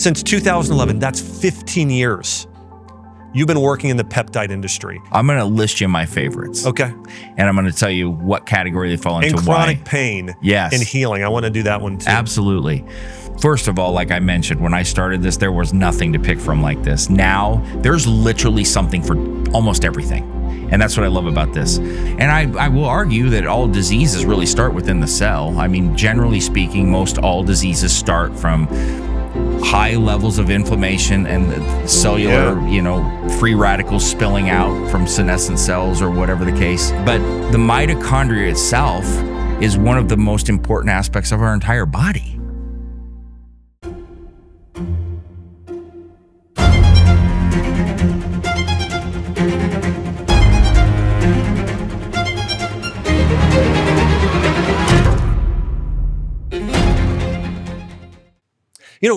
Since 2011, that's 15 years. You've been working in the peptide industry. I'm going to list you my favorites. Okay. And I'm going to tell you what category they fall into. And chronic pain. Yes. And healing. I want to do that one too. Absolutely. First of all, like I mentioned, when I started this, there was nothing to pick from like this. Now, there's literally something for almost everything. And that's what I love about this. And I will argue that all diseases really start within the cell. I mean, generally speaking, most all diseases start from high levels of inflammation and cellular, free radicals spilling out from senescent cells or whatever the case. But the mitochondria itself is one of the most important aspects of our entire body.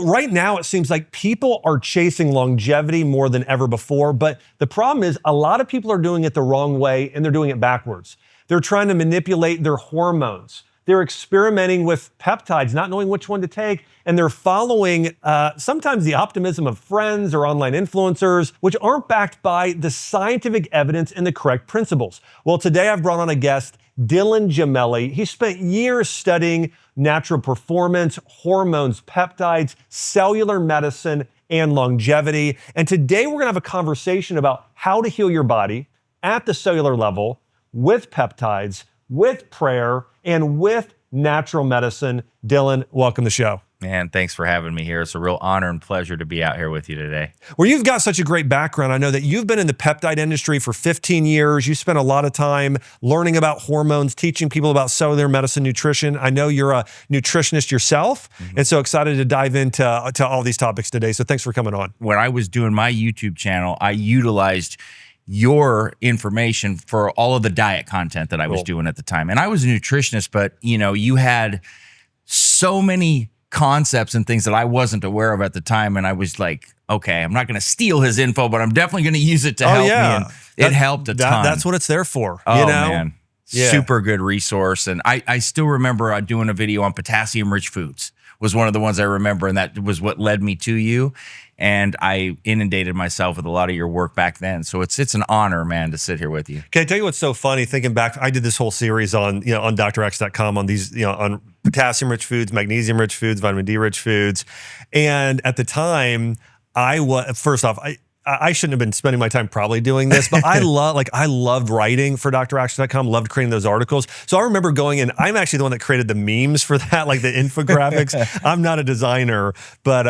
Right now it seems like people are chasing longevity more than ever before, but the problem is a lot of people are doing it the wrong way and they're doing it backwards. They're trying to manipulate their hormones. They're experimenting with peptides, not knowing which one to take, and they're following sometimes the optimism of friends or online influencers, which aren't backed by the scientific evidence and the correct principles. Well, today I've brought on a guest, Dylan Gemelli. He spent years studying natural performance, hormones, peptides, cellular medicine, and longevity. And today we're gonna have a conversation about how to heal your body at the cellular level with peptides, with prayer, and with natural medicine. Dylan, welcome to the show. Man, thanks for having me here. It's a real honor and pleasure to be out here with you today. Well, you've got such a great background. I know that you've been in the peptide industry for 15 years. You spent a lot of time learning about hormones, teaching people about cellular medicine, nutrition. I know you're a nutritionist yourself, and so excited to dive into all these topics today. So thanks for coming on. When I was doing my YouTube channel, I utilized your information for all of the diet content that I was doing at the time. And I was a nutritionist, but you had so many concepts and things that I wasn't aware of at the time. And I was like, okay, I'm not going to steal his info, but I'm definitely going to use it to help me. And it helped a ton. That's what it's there for. Oh, man. Yeah. Super good resource. And I still remember doing a video on potassium-rich foods was one of the ones I remember, and that was what led me to you. And I inundated myself with a lot of your work back then. So it's an honor, man, to sit here with you. Can I tell you what's so funny? Thinking back, I did this whole series on drx.com on these, on potassium-rich foods, magnesium-rich foods, vitamin D-rich foods. And at the time, first off, I shouldn't have been spending my time probably doing this, but I loved writing for drx.com, loved creating those articles. So I remember going in, I'm actually the one that created the memes for that, like the infographics. I'm not a designer, but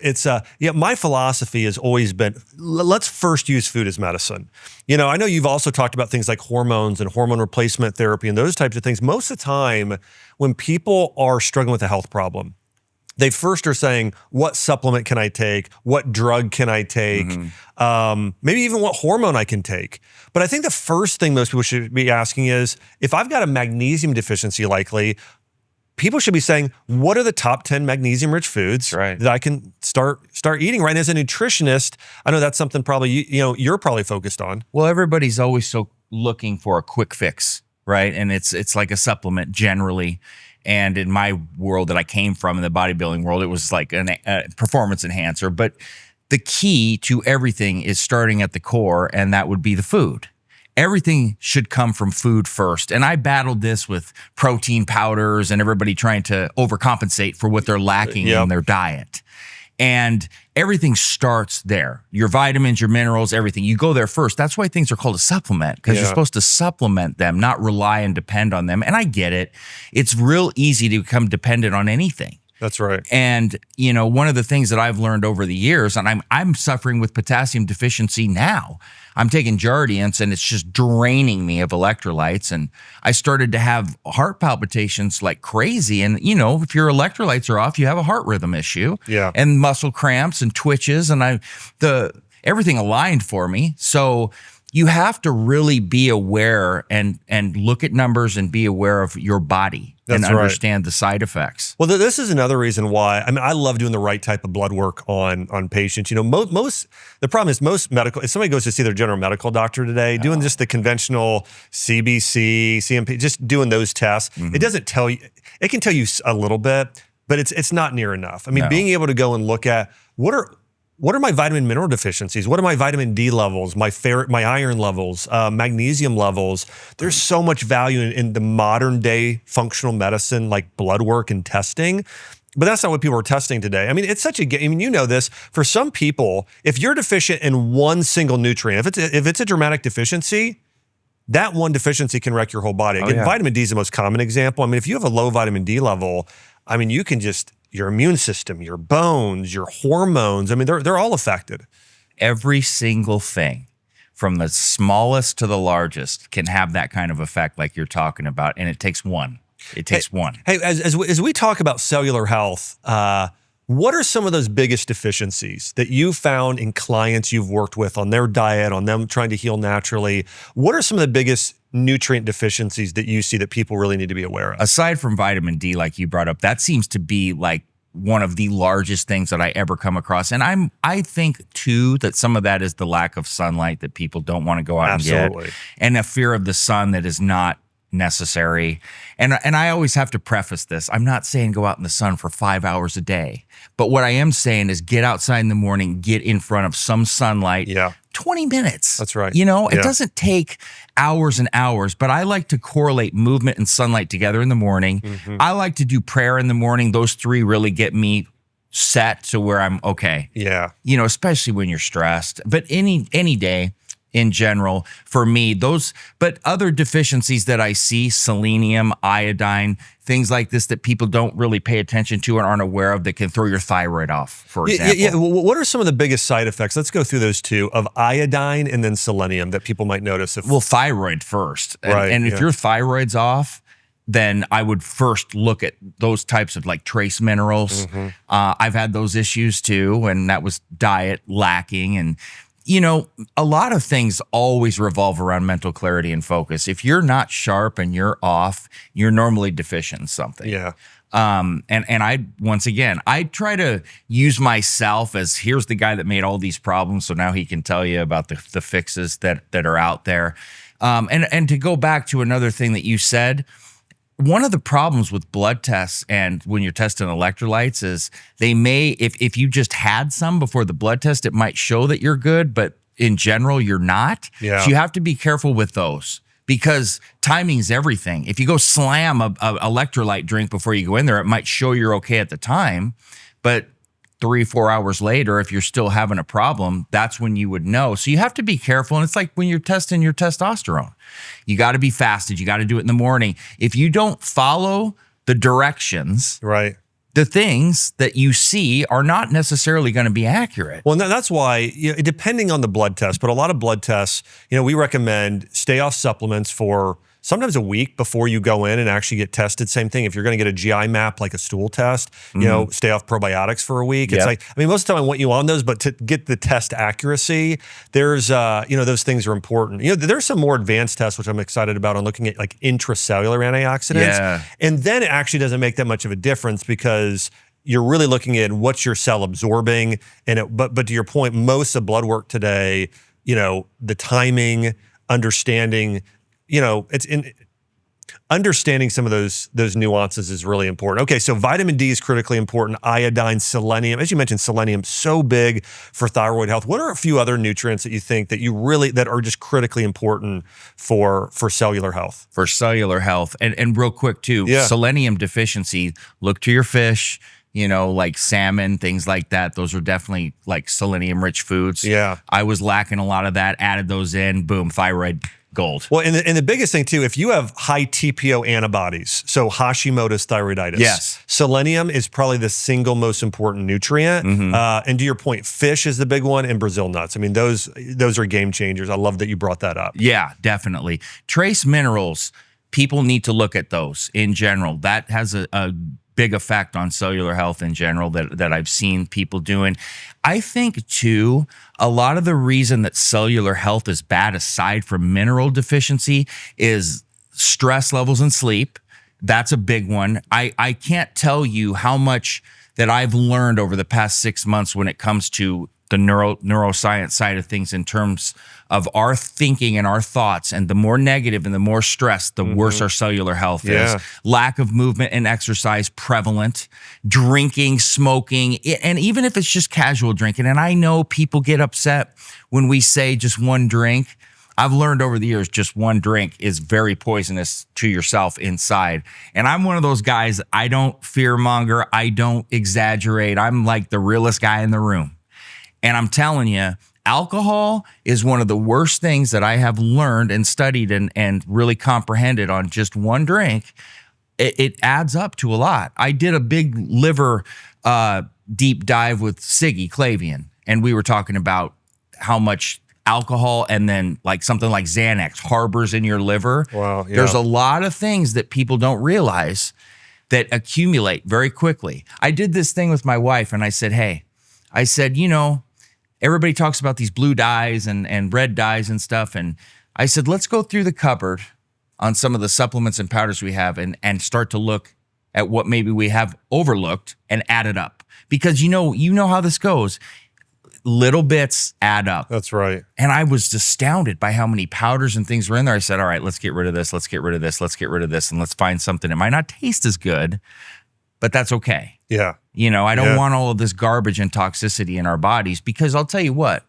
it's my philosophy has always been, let's first use food as medicine. I know you've also talked about things like hormones and hormone replacement therapy and those types of things. Most of the time when people are struggling with a health problem, they first are saying, what supplement can I take? What drug can I take? Maybe even what hormone I can take. But I think the first thing most people should be asking is, if I've got a magnesium deficiency likely, people should be saying, what are the top 10 magnesium-rich foods that I can start eating, right? And as a nutritionist, I know that's something probably you're probably focused on. Well, everybody's always so looking for a quick fix, right? And it's like a supplement generally. And in my world that I came from, in the bodybuilding world, it was like a performance enhancer. But the key to everything is starting at the core, and that would be the food. Everything should come from food first. And I battled this with protein powders and everybody trying to overcompensate for what they're lacking in their diet. And everything starts there. Your vitamins, your minerals, everything. You go there first. That's why things are called a supplement, because you're supposed to supplement them, not rely and depend on them. And I get it. It's real easy to become dependent on anything. That's right. And, one of the things that I've learned over the years, and I'm suffering with potassium deficiency now. I'm taking Jardiance and it's just draining me of electrolytes. And I started to have heart palpitations like crazy. And, if your electrolytes are off, you have a heart rhythm issue. Yeah. And muscle cramps and twitches. And everything aligned for me. So you have to really be aware and look at numbers and be aware of your body. That's and understand the side effects. Well, this is another reason why, I love doing the right type of blood work on patients. The problem is if somebody goes to see their general medical doctor today, doing just the conventional CBC, CMP, just doing those tests, it doesn't tell you, it can tell you a little bit, but it's not near enough. I mean, No. being able to go and look at what are my vitamin mineral deficiencies? What are my vitamin D levels, my iron levels, magnesium levels? There's so much value in the modern day functional medicine, like blood work and testing. But that's not what people are testing today. I mean, it's such a game. I mean, you know this. For some people, if you're deficient in one single nutrient, if it's a dramatic deficiency, that one deficiency can wreck your whole body. Again, vitamin D is the most common example. I mean, if you have a low vitamin D level, I mean, you can just, your immune system, your bones, your hormones, I mean, they're all affected. Every single thing from the smallest to the largest can have that kind of effect like you're talking about. And it takes one. It takes one. Hey, as we talk about cellular health, what are some of those biggest deficiencies that you found in clients you've worked with on their diet, on them trying to heal naturally? What are some of the biggest nutrient deficiencies that you see that people really need to be aware of? Aside from vitamin D, like you brought up, that seems to be like one of the largest things that I ever come across. And I think too that some of that is the lack of sunlight, that people don't want to go out and get, and a fear of the sun that is not necessary. And I always have to preface this. I'm not saying go out in the sun for 5 hours a day, but what I am saying is get outside in the morning, get in front of some sunlight. 20 minutes. That's right. You know, it doesn't take hours and hours, but I like to correlate movement and sunlight together in the morning. I like to do prayer in the morning. Those three really get me set to where I'm okay. Yeah. You know, especially when you're stressed, but any day in general for me, but other deficiencies that I see, selenium, iodine, things like this that people don't really pay attention to and aren't aware of, that can throw your thyroid off, for example. Yeah. What are some of the biggest side effects? Let's go through those two, of iodine and then selenium, that people might notice. Well, thyroid first. And if your thyroid's off, then I would first look at those types of like trace minerals. I've had those issues too, and that was diet lacking. And you know, a lot of things always revolve around mental clarity and focus. If you're not sharp and you're off, you're normally deficient in something. Yeah. And once again, I try to use myself as, here's the guy that made all these problems, so now he can tell you about the fixes that are out there. And to go back to another thing that you said, one of the problems with blood tests and when you're testing electrolytes is they may, if you just had some before the blood test, it might show that you're good, but in general, you're not. Yeah. So you have to be careful with those, because timing is everything. If you go slam a electrolyte drink before you go in there, it might show you're okay at the time, but 3-4 hours later, if you're still having a problem, that's when you would know. So you have to be careful. And it's like when you're testing your testosterone, you got to be fasted. You got to do it in the morning. If you don't follow the directions, the things that you see are not necessarily going to be accurate. Well, that's why, depending on the blood test, but a lot of blood tests, we recommend stay off supplements for sometimes a week before you go in and actually get tested. Same thing, if you're going to get a GI map, like a stool test, stay off probiotics for a week. It's like, I mean, most of the time I want you on those, but to get the test accuracy, there's, those things are important. There's some more advanced tests, which I'm excited about, on looking at like intracellular antioxidants. Yeah. And then it actually doesn't make that much of a difference, because you're really looking at what's your cell absorbing. And but to your point, most of blood work today, the timing, understanding, understanding some of those nuances is really important. Okay, so vitamin D is critically important. Iodine, selenium, as you mentioned, selenium, so big for thyroid health. What are a few other nutrients that you think that are just critically important for cellular health? For cellular health, and real quick too, selenium deficiency. Look to your fish. Like salmon, things like that. Those are definitely like selenium-rich foods. Yeah, I was lacking a lot of that. Added those in. Boom, thyroid. Gold. Well, and the biggest thing too, if you have high TPO antibodies, so Hashimoto's thyroiditis, selenium is probably the single most important nutrient. And to your point, fish is the big one, and Brazil nuts. I mean, those are game changers. I love that you brought that up. Yeah, definitely. Trace minerals, people need to look at those in general. That has a big effect on cellular health in general that I've seen people doing. I think too, a lot of the reason that cellular health is bad, aside from mineral deficiency, is stress levels and sleep. That's a big one. I can't tell you how much that I've learned over the past 6 months when it comes to neuroscience side of things in terms of our thinking and our thoughts. And the more negative and the more stress, the worse our cellular health is. Lack of movement and exercise prevalent. Drinking, smoking, and even if it's just casual drinking. And I know people get upset when we say just one drink. I've learned over the years, just one drink is very poisonous to yourself inside. And I'm one of those guys, I don't fearmonger. I don't exaggerate. I'm like the realest guy in the room. And I'm telling you, alcohol is one of the worst things that I have learned and studied and really comprehended on just one drink. It adds up to a lot. I did a big liver deep dive with Siggy Clavian, and we were talking about how much alcohol and then like something like Xanax harbors in your liver. Wow. Yeah. There's a lot of things that people don't realize that accumulate very quickly. I did this thing with my wife and I said, hey, everybody talks about these blue dyes and red dyes and stuff. And I said, let's go through the cupboard on some of the supplements and powders we have and start to look at what maybe we have overlooked and add it up. Because you know how this goes. Little bits add up. That's right. And I was astounded by how many powders and things were in there. I said, all right, let's get rid of this. Let's get rid of this. Let's get rid of this. And let's find something. It might not taste as good, but that's okay. Yeah. I don't want all of this garbage and toxicity in our bodies, because I'll tell you what,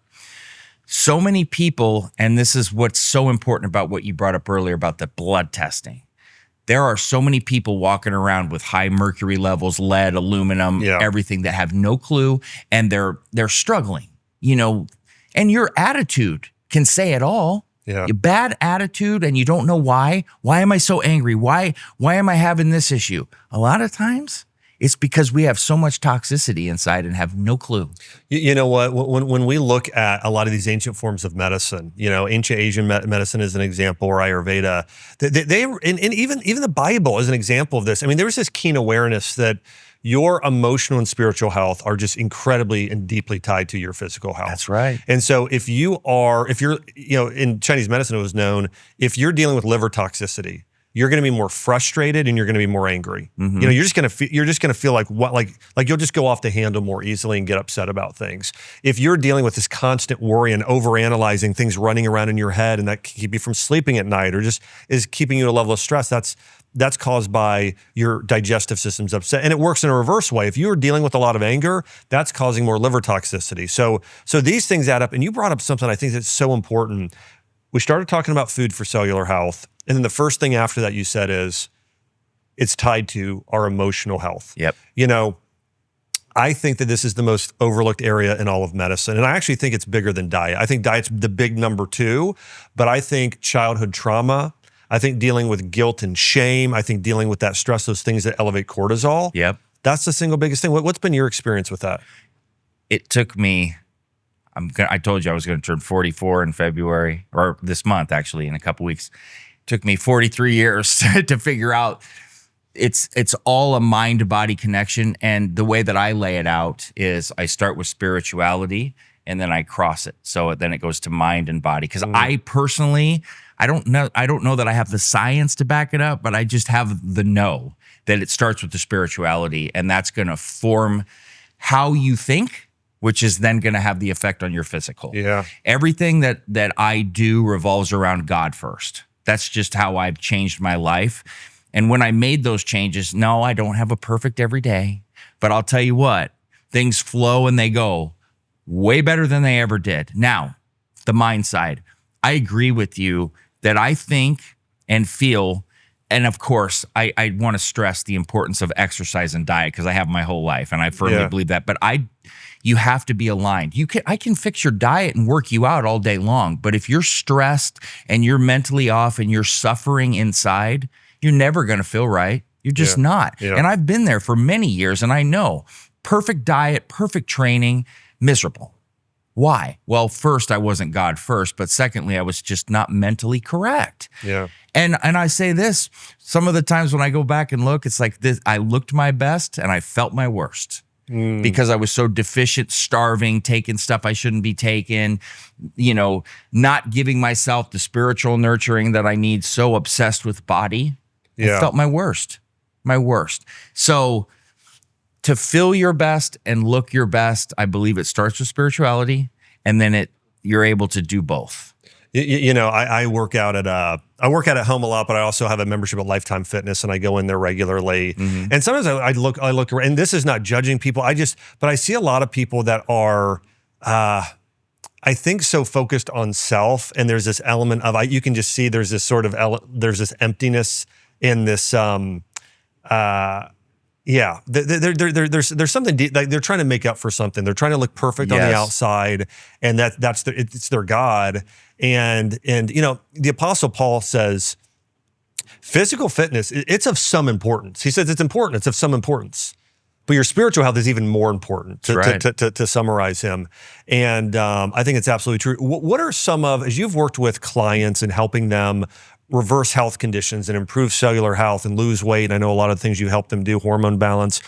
so many people, and this is what's so important about what you brought up earlier about the blood testing. There are so many people walking around with high mercury levels, lead, aluminum, everything, that have no clue, and they're struggling, and your attitude can say it all. Yeah. Your bad attitude and you don't know why. Why am I so angry? Why am I having this issue? A lot of times it's because we have so much toxicity inside and have no clue. You know what? When we look at a lot of these ancient forms of medicine, ancient Asian medicine is an example, or Ayurveda, and even the Bible is an example of this. I mean, there was this keen awareness that your emotional and spiritual health are just incredibly and deeply tied to your physical health. That's right. And so if you're, in Chinese medicine, it was known, if you're dealing with liver toxicity, you're going to be more frustrated and you're going to be more angry. Mm-hmm. You're just going to feel like you'll just go off the handle more easily and get upset about things. If you're dealing with this constant worry and overanalyzing things running around in your head, and that can keep you from sleeping at night, or just is keeping you at a level of stress, that's caused by your digestive system's upset. And it works in a reverse way. If you're dealing with a lot of anger, that's causing more liver toxicity. So these things add up. And you brought up something I think that's so important. We started talking about food for cellular health. And then the first thing after that you said is it's tied to our emotional health. Yep. I think that this is the most overlooked area in all of medicine. And I actually think it's bigger than diet. I think diet's the big number 2, but I think childhood trauma, I think dealing with guilt and shame, I think dealing with that stress, those things that elevate cortisol. Yep. That's the single biggest thing. What's been your experience with that? It took me, I told you I was going to turn 44 in February, or this month actually, in a couple weeks. It took me 43 years to figure out it's all a mind-body connection. And the way that I lay it out is I start with spirituality and then I cross it. So then it goes to mind and body. Because I personally, I don't know that I have the science to back it up, but I just have the know that it starts with the spirituality, and that's going to form how you think, which is then going to have the effect on your physical. Yeah. Everything that I do revolves around God first. That's just how I've changed my life. And when I made those changes, no, I don't have a perfect every day, but I'll tell you what, things flow and they go way better than they ever did. Now, the mind side, I agree with you that I think and feel, and of course, I want to stress the importance of exercise and diet because I have my whole life and I firmly believe that, but you have to be aligned. I can fix your diet and work you out all day long, but if you're stressed and you're mentally off and you're suffering inside, you're never going to feel right. You're just not. Yeah. And I've been there for many years and I know perfect diet, perfect training, miserable. Why? Well, first, I wasn't God first, but secondly, I was just not mentally correct. Yeah. And I say this, some of the times when I go back and look, it's like this, I looked my best and I felt my worst. Because I was so deficient, starving, taking stuff I shouldn't be taking, not giving myself the spiritual nurturing that I need, so obsessed with body. I felt my worst. So to feel your best and look your best, I believe it starts with spirituality, and then you're able to do both. You know, I work out at home a lot, but I also have a membership at Lifetime Fitness, and I go in there regularly. And sometimes I look around, and this is not judging people. But I see a lot of people that are, I think, so focused on self, and there's this element of you can just see there's this sort of there's this emptiness in this. Yeah, there's something deep, like they're trying to make up for something. They're trying to look perfect on the outside, and it's their God. And you know, the Apostle Paul says, physical fitness, it's of some importance. He says it's important. It's of some importance, but your spiritual health is even more important. To summarize him, and I think it's absolutely true. What are some of, as you've worked with clients and helping them reverse health conditions and improve cellular health and lose weight, and I know a lot of things you help them do, hormone balance.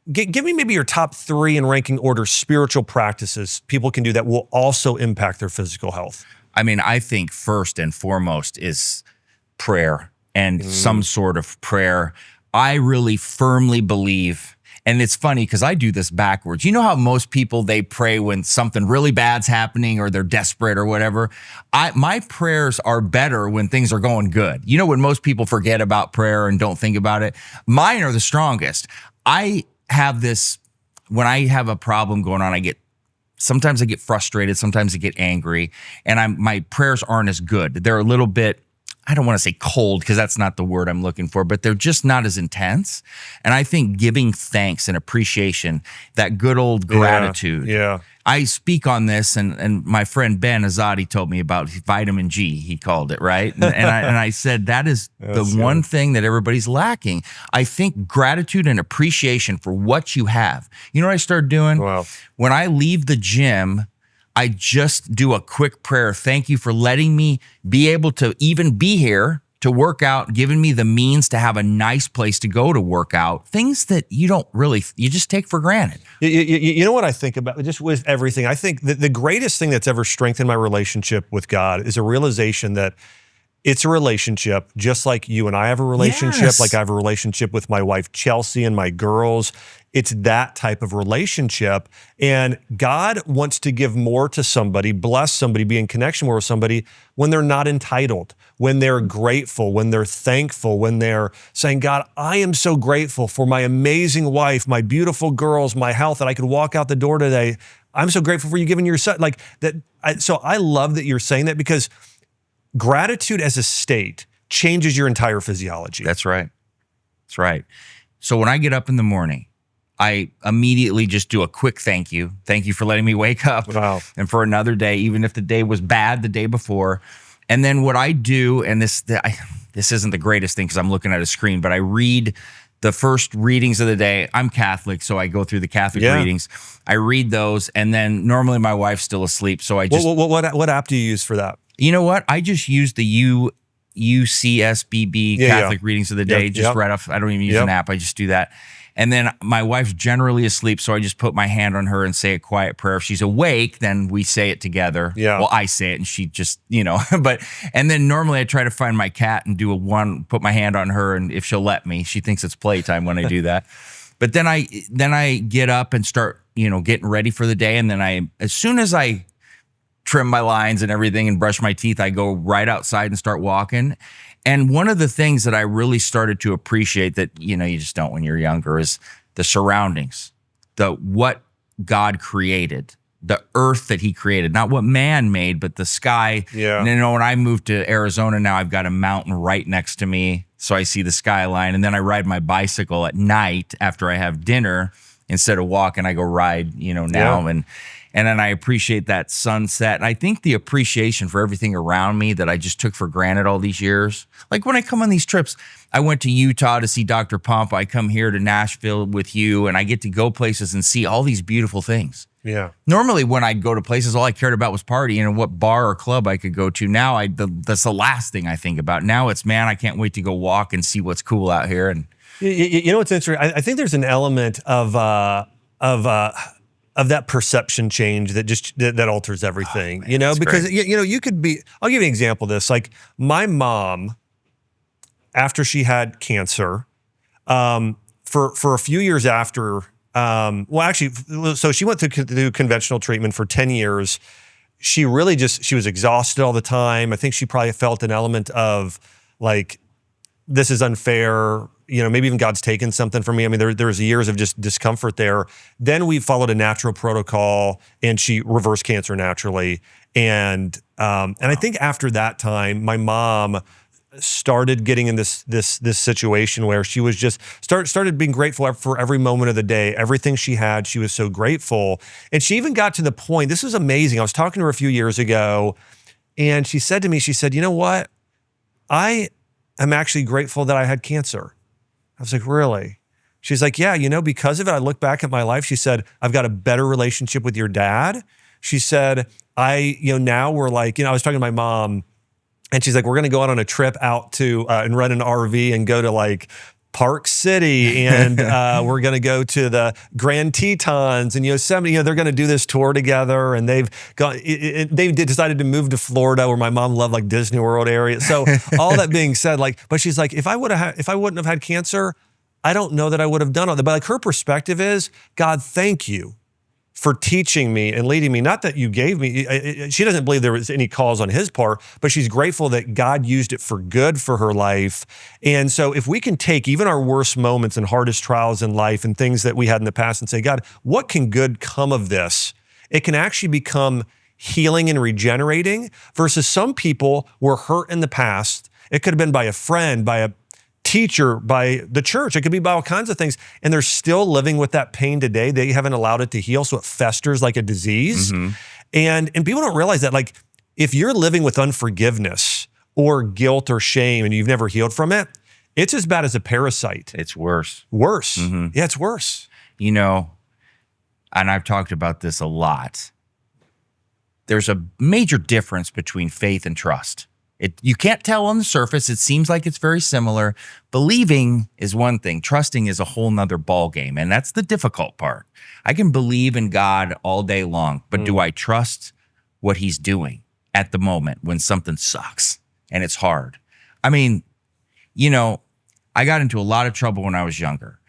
Give me maybe your top 3 in ranking order spiritual practices people can do that will also impact their physical health. I mean, I think first and foremost is prayer and some sort of prayer. I really firmly believe, and it's funny because I do this backwards. You know how most people, they pray when something really bad's happening or they're desperate or whatever? My prayers are better when things are going good. You know, when most people forget about prayer and don't think about it, mine are the strongest. I have this, when I have a problem going on, sometimes I get frustrated, sometimes I get angry, and my prayers aren't as good. They're a little bit, I don't want to say cold because that's not the word I'm looking for, but they're just not as intense. And I think giving thanks and appreciation, that good old gratitude. Yeah. I speak on this, and my friend Ben Azadi told me about vitamin G, he called it, right? And I said, that is the one thing that everybody's lacking. I think gratitude and appreciation for what you have. You know what I started doing? Wow. When I leave the gym, I just do a quick prayer. Thank you for letting me be able to even be here to work out, giving me the means to have a nice place to go to work out, things that you just take for granted. You know what I think about just with everything? I think that the greatest thing that's ever strengthened my relationship with God is a realization that it's a relationship, just like you and I have a relationship, Yes. like I have a relationship with my wife, Chelsea, and my girls. It's that type of relationship. And God wants to give more to somebody, bless somebody, be in connection more with somebody when they're not entitled, when they're grateful, when they're thankful, when they're saying, God, I am so grateful for my amazing wife, my beautiful girls, my health, that I could walk out the door today. I'm so grateful for you giving your son, like that. So I love that you're saying that, because gratitude as a state changes your entire physiology. That's right. That's right. So when I get up in the morning, I immediately just do a quick thank you. Thank you for letting me wake up. Wow. And for another day, even if the day was bad the day before. And then what I do, and this isn't the greatest thing because I'm looking at a screen, but I read the first readings of the day. I'm Catholic, so I go through the Catholic readings. I read those, and then normally my wife's still asleep, so I just... What app do you use for that? You know what? I just use the UCSBB Catholic readings of the day, right off. I don't even use an app. I just do that. And then my wife's generally asleep, so I just put my hand on her and say a quiet prayer. If she's awake, then we say it together. Yeah. Well, I say it, and she just, and then normally I try to find my cat and do put my hand on her, and if she'll let me, she thinks it's playtime when I do that. But then I get up and start, getting ready for the day. And then as soon as I trim my lines and everything and brush my teeth, I go right outside and start walking. And one of the things that I really started to appreciate that, you just don't when you're younger, is the surroundings, what God created, the earth that he created, not what man made, but the sky. Yeah. And when I moved to Arizona now, I've got a mountain right next to me, so I see the skyline. And then I ride my bicycle at night after I have dinner. Instead of walking, I go ride, now. Yeah. And then I appreciate that sunset. And I think the appreciation for everything around me that I just took for granted all these years. Like when I come on these trips, I went to Utah to see Dr. Pompa. I come here to Nashville with you, and I get to go places and see all these beautiful things. Yeah. Normally when I'd go to places, all I cared about was partying and what bar or club I could go to. Now that's the last thing I think about. Now it's, man, I can't wait to go walk and see what's cool out here. And you know what's interesting? I think there's an element of that perception change that alters everything, because great. you could be, I'll give you an example of this. Like my mom, after she had cancer, for a few years after, well, actually, so she went through conventional treatment for 10 years. She really she was exhausted all the time. I think she probably felt an element of like, this is unfair. You know, maybe even God's taken something from me. I mean, there's years of just discomfort there. Then we followed a natural protocol, and she reversed cancer naturally. And I think after that time, my mom started getting in this situation where she was just started being grateful for every moment of the day, everything she had. She was so grateful, and she even got to the point. This is amazing. I was talking to her a few years ago, and she said to me, she said, "You know what? I am actually grateful that I had cancer." I was like, "Really?" She's like, "Yeah, you know, because of it, I look back at my life." She said, "I've got a better relationship with your dad." She said, now we're like, I was talking to my mom, and she's like, "We're going to go out on a trip out to and rent an RV and go to like Park City, and we're going to go to the Grand Tetons and Yosemite. They're going to do this tour together, and they've decided to move to Florida, where my mom loved like Disney World area." So all that being said, but she's like, if I wouldn't have had cancer, I don't know that I would have done all that. But like her perspective is, God, thank you for teaching me and leading me. Not that you gave me, she doesn't believe there was any cause on his part, but she's grateful that God used it for good for her life. And so if we can take even our worst moments and hardest trials in life and things that we had in the past and say, God, what can good come of this? It can actually become healing and regenerating, versus some people were hurt in the past. It could have been by a friend, by a teacher, by the church. It could be by all kinds of things. And they're still living with that pain today. They haven't allowed it to heal, so it festers like a disease. Mm-hmm. And people don't realize that, like, if you're living with unforgiveness or guilt or shame and you've never healed from it, it's as bad as a parasite. It's worse. Worse. Mm-hmm. Yeah, it's worse. And I've talked about this a lot. There's a major difference between faith and trust. You can't tell on the surface. It seems like it's very similar. Believing is one thing. Trusting is a whole nother ball game, and that's the difficult part. I can believe in God all day long, but do I trust what he's doing at the moment when something sucks and it's hard? I mean, I got into a lot of trouble when I was younger,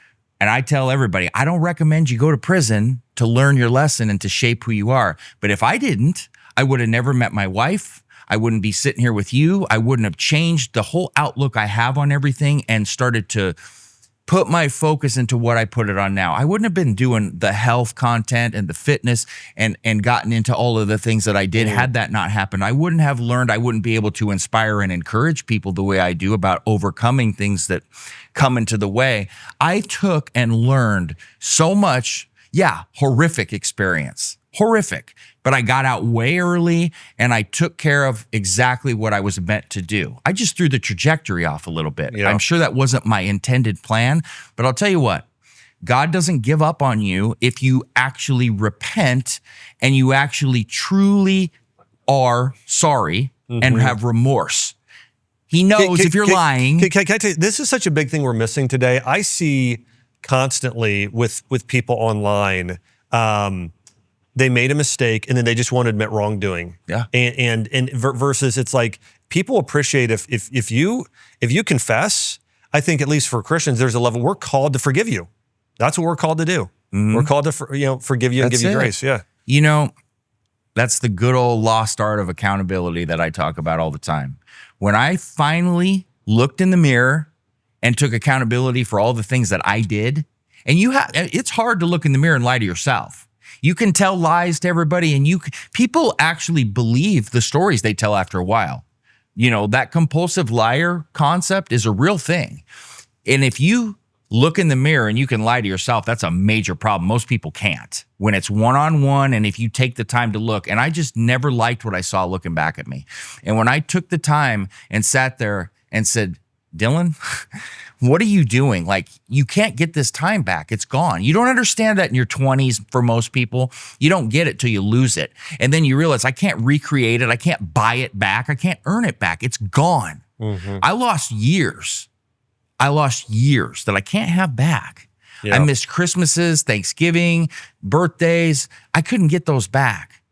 and I tell everybody, I don't recommend you go to prison to learn your lesson and to shape who you are. But if I didn't, I would have never met my wife. I wouldn't be sitting here with you. I wouldn't have changed the whole outlook I have on everything and started to put my focus into what I put it on now. I wouldn't have been doing the health content and the fitness and gotten into all of the things that I did had that not happened. I wouldn't have learned. I wouldn't be able to inspire and encourage people the way I do about overcoming things that come into the way. I took and learned so much. Yeah, horrific experience. Horrific. But I got out way early, and I took care of exactly what I was meant to do. I just threw the trajectory off a little bit. Yeah. I'm sure that wasn't my intended plan, but I'll tell you what, God doesn't give up on you if you actually repent and you actually truly are sorry and have remorse. He knows if you're lying. Can I tell you, this is such a big thing we're missing today. I see constantly with people online, they made a mistake and then they just won't admit wrongdoing. Yeah. And versus it's like, people appreciate if you confess. I think at least for Christians, there's a level we're called to forgive you. That's what we're called to do. Mm-hmm. We're called to forgive you and give you grace. Yeah. That's the good old lost art of accountability that I talk about all the time. When I finally looked in the mirror and took accountability for all the things that I did, and it's hard to look in the mirror and lie to yourself. You can tell lies to everybody, and people actually believe the stories they tell after a while. That compulsive liar concept is a real thing. And if you look in the mirror and you can lie to yourself, that's a major problem. Most people can't. When it's one-on-one, and if you take the time to look, and I just never liked what I saw looking back at me. And when I took the time and sat there and said, Dylan, what are you doing? Like, you can't get this time back. It's gone. You don't understand that in your 20s for most people. You don't get it till you lose it. And then you realize, I can't recreate it. I can't buy it back. I can't earn it back. It's gone. Mm-hmm. I lost years that I can't have back. Yeah. I missed Christmases, Thanksgiving, birthdays. I couldn't get those back.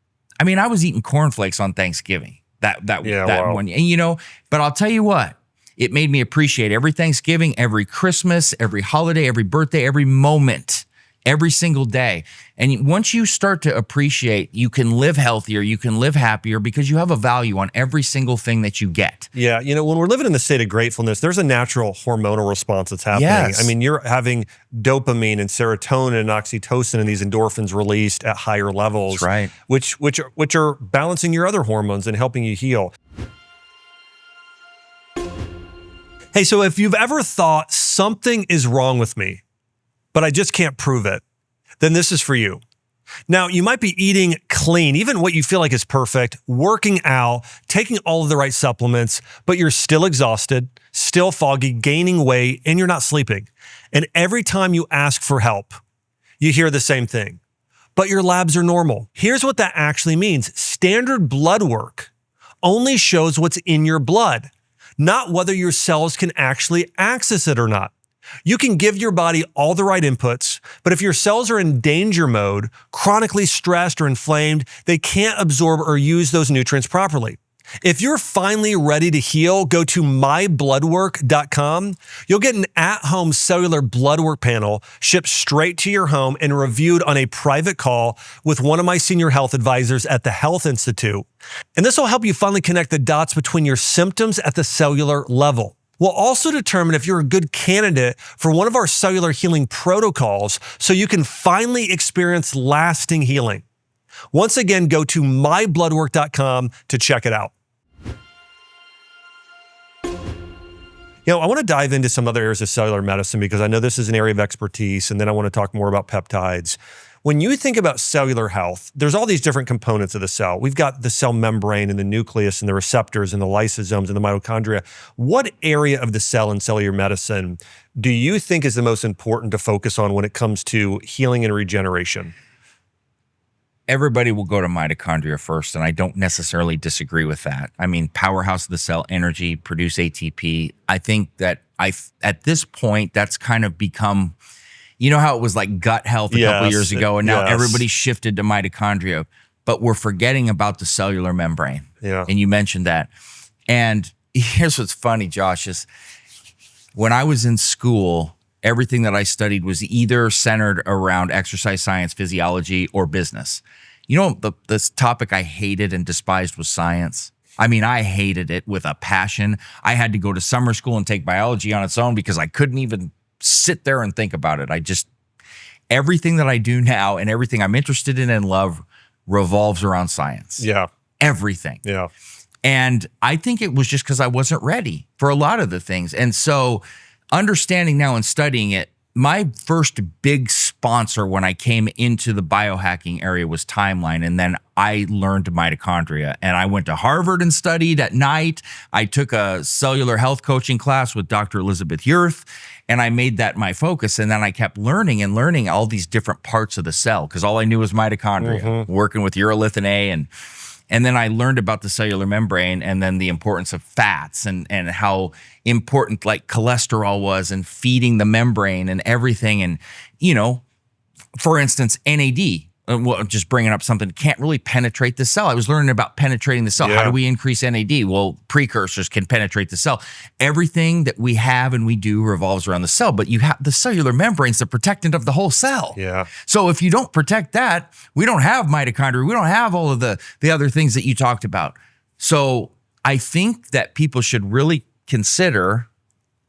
I mean, I was eating cornflakes on Thanksgiving that wow. one. And but I'll tell you what, it made me appreciate every Thanksgiving, every Christmas, every holiday, every birthday, every moment, every single day. And once you start to appreciate, you can live healthier, you can live happier because you have a value on every single thing that you get. Yeah, when we're living in the state of gratefulness, there's a natural hormonal response that's happening. Yes. I mean, you're having dopamine and serotonin and oxytocin and these endorphins released at higher levels, That's right. which are balancing your other hormones and helping you heal. Hey, so if you've ever thought something is wrong with me, but I just can't prove it, then this is for you. Now, you might be eating clean, even what you feel like is perfect, working out, taking all of the right supplements, but you're still exhausted, still foggy, gaining weight, and you're not sleeping. And every time you ask for help, you hear the same thing, but your labs are normal. Here's what that actually means. Standard blood work only shows what's in your blood, not whether your cells can actually access it or not. You can give your body all the right inputs, but if your cells are in danger mode, chronically stressed or inflamed, they can't absorb or use those nutrients properly. If you're finally ready to heal, go to mybloodwork.com. You'll get an at-home cellular blood work panel shipped straight to your home and reviewed on a private call with one of my senior health advisors at the Health Institute. And this will help you finally connect the dots between your symptoms at the cellular level. We'll also determine if you're a good candidate for one of our cellular healing protocols so you can finally experience lasting healing. Once again, go to mybloodwork.com to check it out. I want to dive into some other areas of cellular medicine because I know this is an area of expertise, and then I want to talk more about peptides. When you think about cellular health, there's all these different components of the cell. We've got the cell membrane and the nucleus and the receptors and the lysosomes and the mitochondria. What area of the cell in cellular medicine do you think is the most important to focus on when it comes to healing and regeneration? Everybody will go to mitochondria first, and I don't necessarily disagree with that. I mean, powerhouse of the cell, energy, produce ATP. I think that at this point, that's kind of become, you know how it was like gut health a couple of years ago, and now everybody shifted to mitochondria, but we're forgetting about the cellular membrane. Yeah. And you mentioned that. And here's what's funny, Josh, is when I was in school, everything that I studied was either centered around exercise science, physiology, or business. This topic I hated and despised was science. I mean, I hated it with a passion. I had to go to summer school and take biology on its own because I couldn't even sit there and think about it. Everything that I do now and everything I'm interested in and love revolves around science. Yeah. Everything. Yeah. And I think it was just because I wasn't ready for a lot of the things. And so understanding now and studying it, my first big sponsor when I came into the biohacking area was Timeline. And then I learned mitochondria, and I went to Harvard and studied at night. I took a cellular health coaching class with Dr. Elizabeth Yurth, and I made that my focus. And then I kept learning and learning all these different parts of the cell because all I knew was mitochondria, working with urolithin A. And then I learned about the cellular membrane and then the importance of fats and how important like cholesterol was and feeding the membrane and everything. And, for instance, NAD, just bringing up something, can't really penetrate the cell. I was learning about penetrating the cell. Yeah. How do we increase NAD? Well, precursors can penetrate the cell. Everything that we have and we do revolves around the cell, but you have the cellular membrane's the protectant of the whole cell. Yeah. So if you don't protect that, we don't have mitochondria. We don't have all of the other things that you talked about. So I think that people should really consider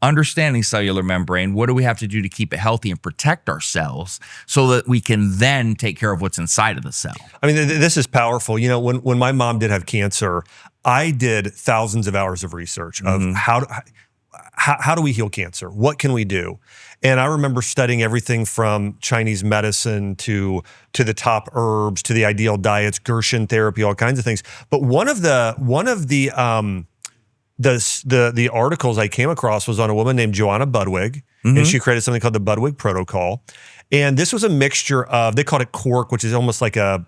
understanding cellular membrane. What do we have to do to keep it healthy and protect our cells so that we can then take care of what's inside of the cell? I mean, this is powerful. When my mom did have cancer, I did thousands of hours of research of how do we heal cancer? What can we do? And I remember studying everything from Chinese medicine to the top herbs, to the ideal diets, Gerson therapy, all kinds of things. But one of the articles I came across was on a woman named Joanna Budwig, and she created something called the Budwig Protocol. And this was a mixture of, they called it cork, which is almost like a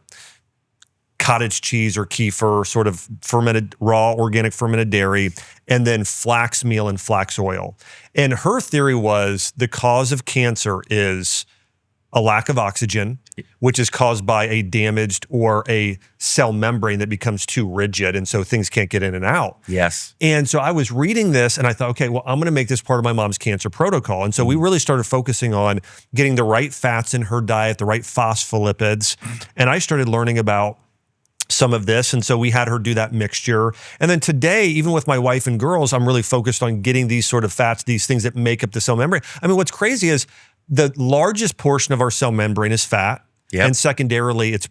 cottage cheese or kefir, sort of fermented, raw, organic fermented dairy, and then flax meal and flax oil. And her theory was the cause of cancer is a lack of oxygen which is caused by a damaged or a cell membrane that becomes too rigid. And so things can't get in and out. Yes. And so I was reading this and I thought, okay, well, I'm going to make this part of my mom's cancer protocol. And so we really started focusing on getting the right fats in her diet, the right phospholipids. And I started learning about some of this. And so we had her do that mixture. And then today, even with my wife and girls, I'm really focused on getting these sort of fats, these things that make up the cell membrane. I mean, what's crazy is the largest portion of our cell membrane is fat. Yep. And secondarily, it's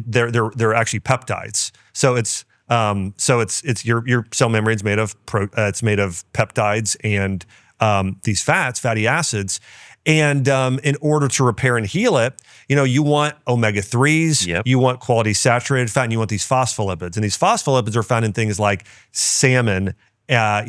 they're actually peptides. So it's your cell membrane's made of it's made of peptides and these fatty acids. And in order to repair and heal it, you want omega-3s, Yep. you want quality saturated fat, and you want these phospholipids. And these phospholipids are found in things like salmon, and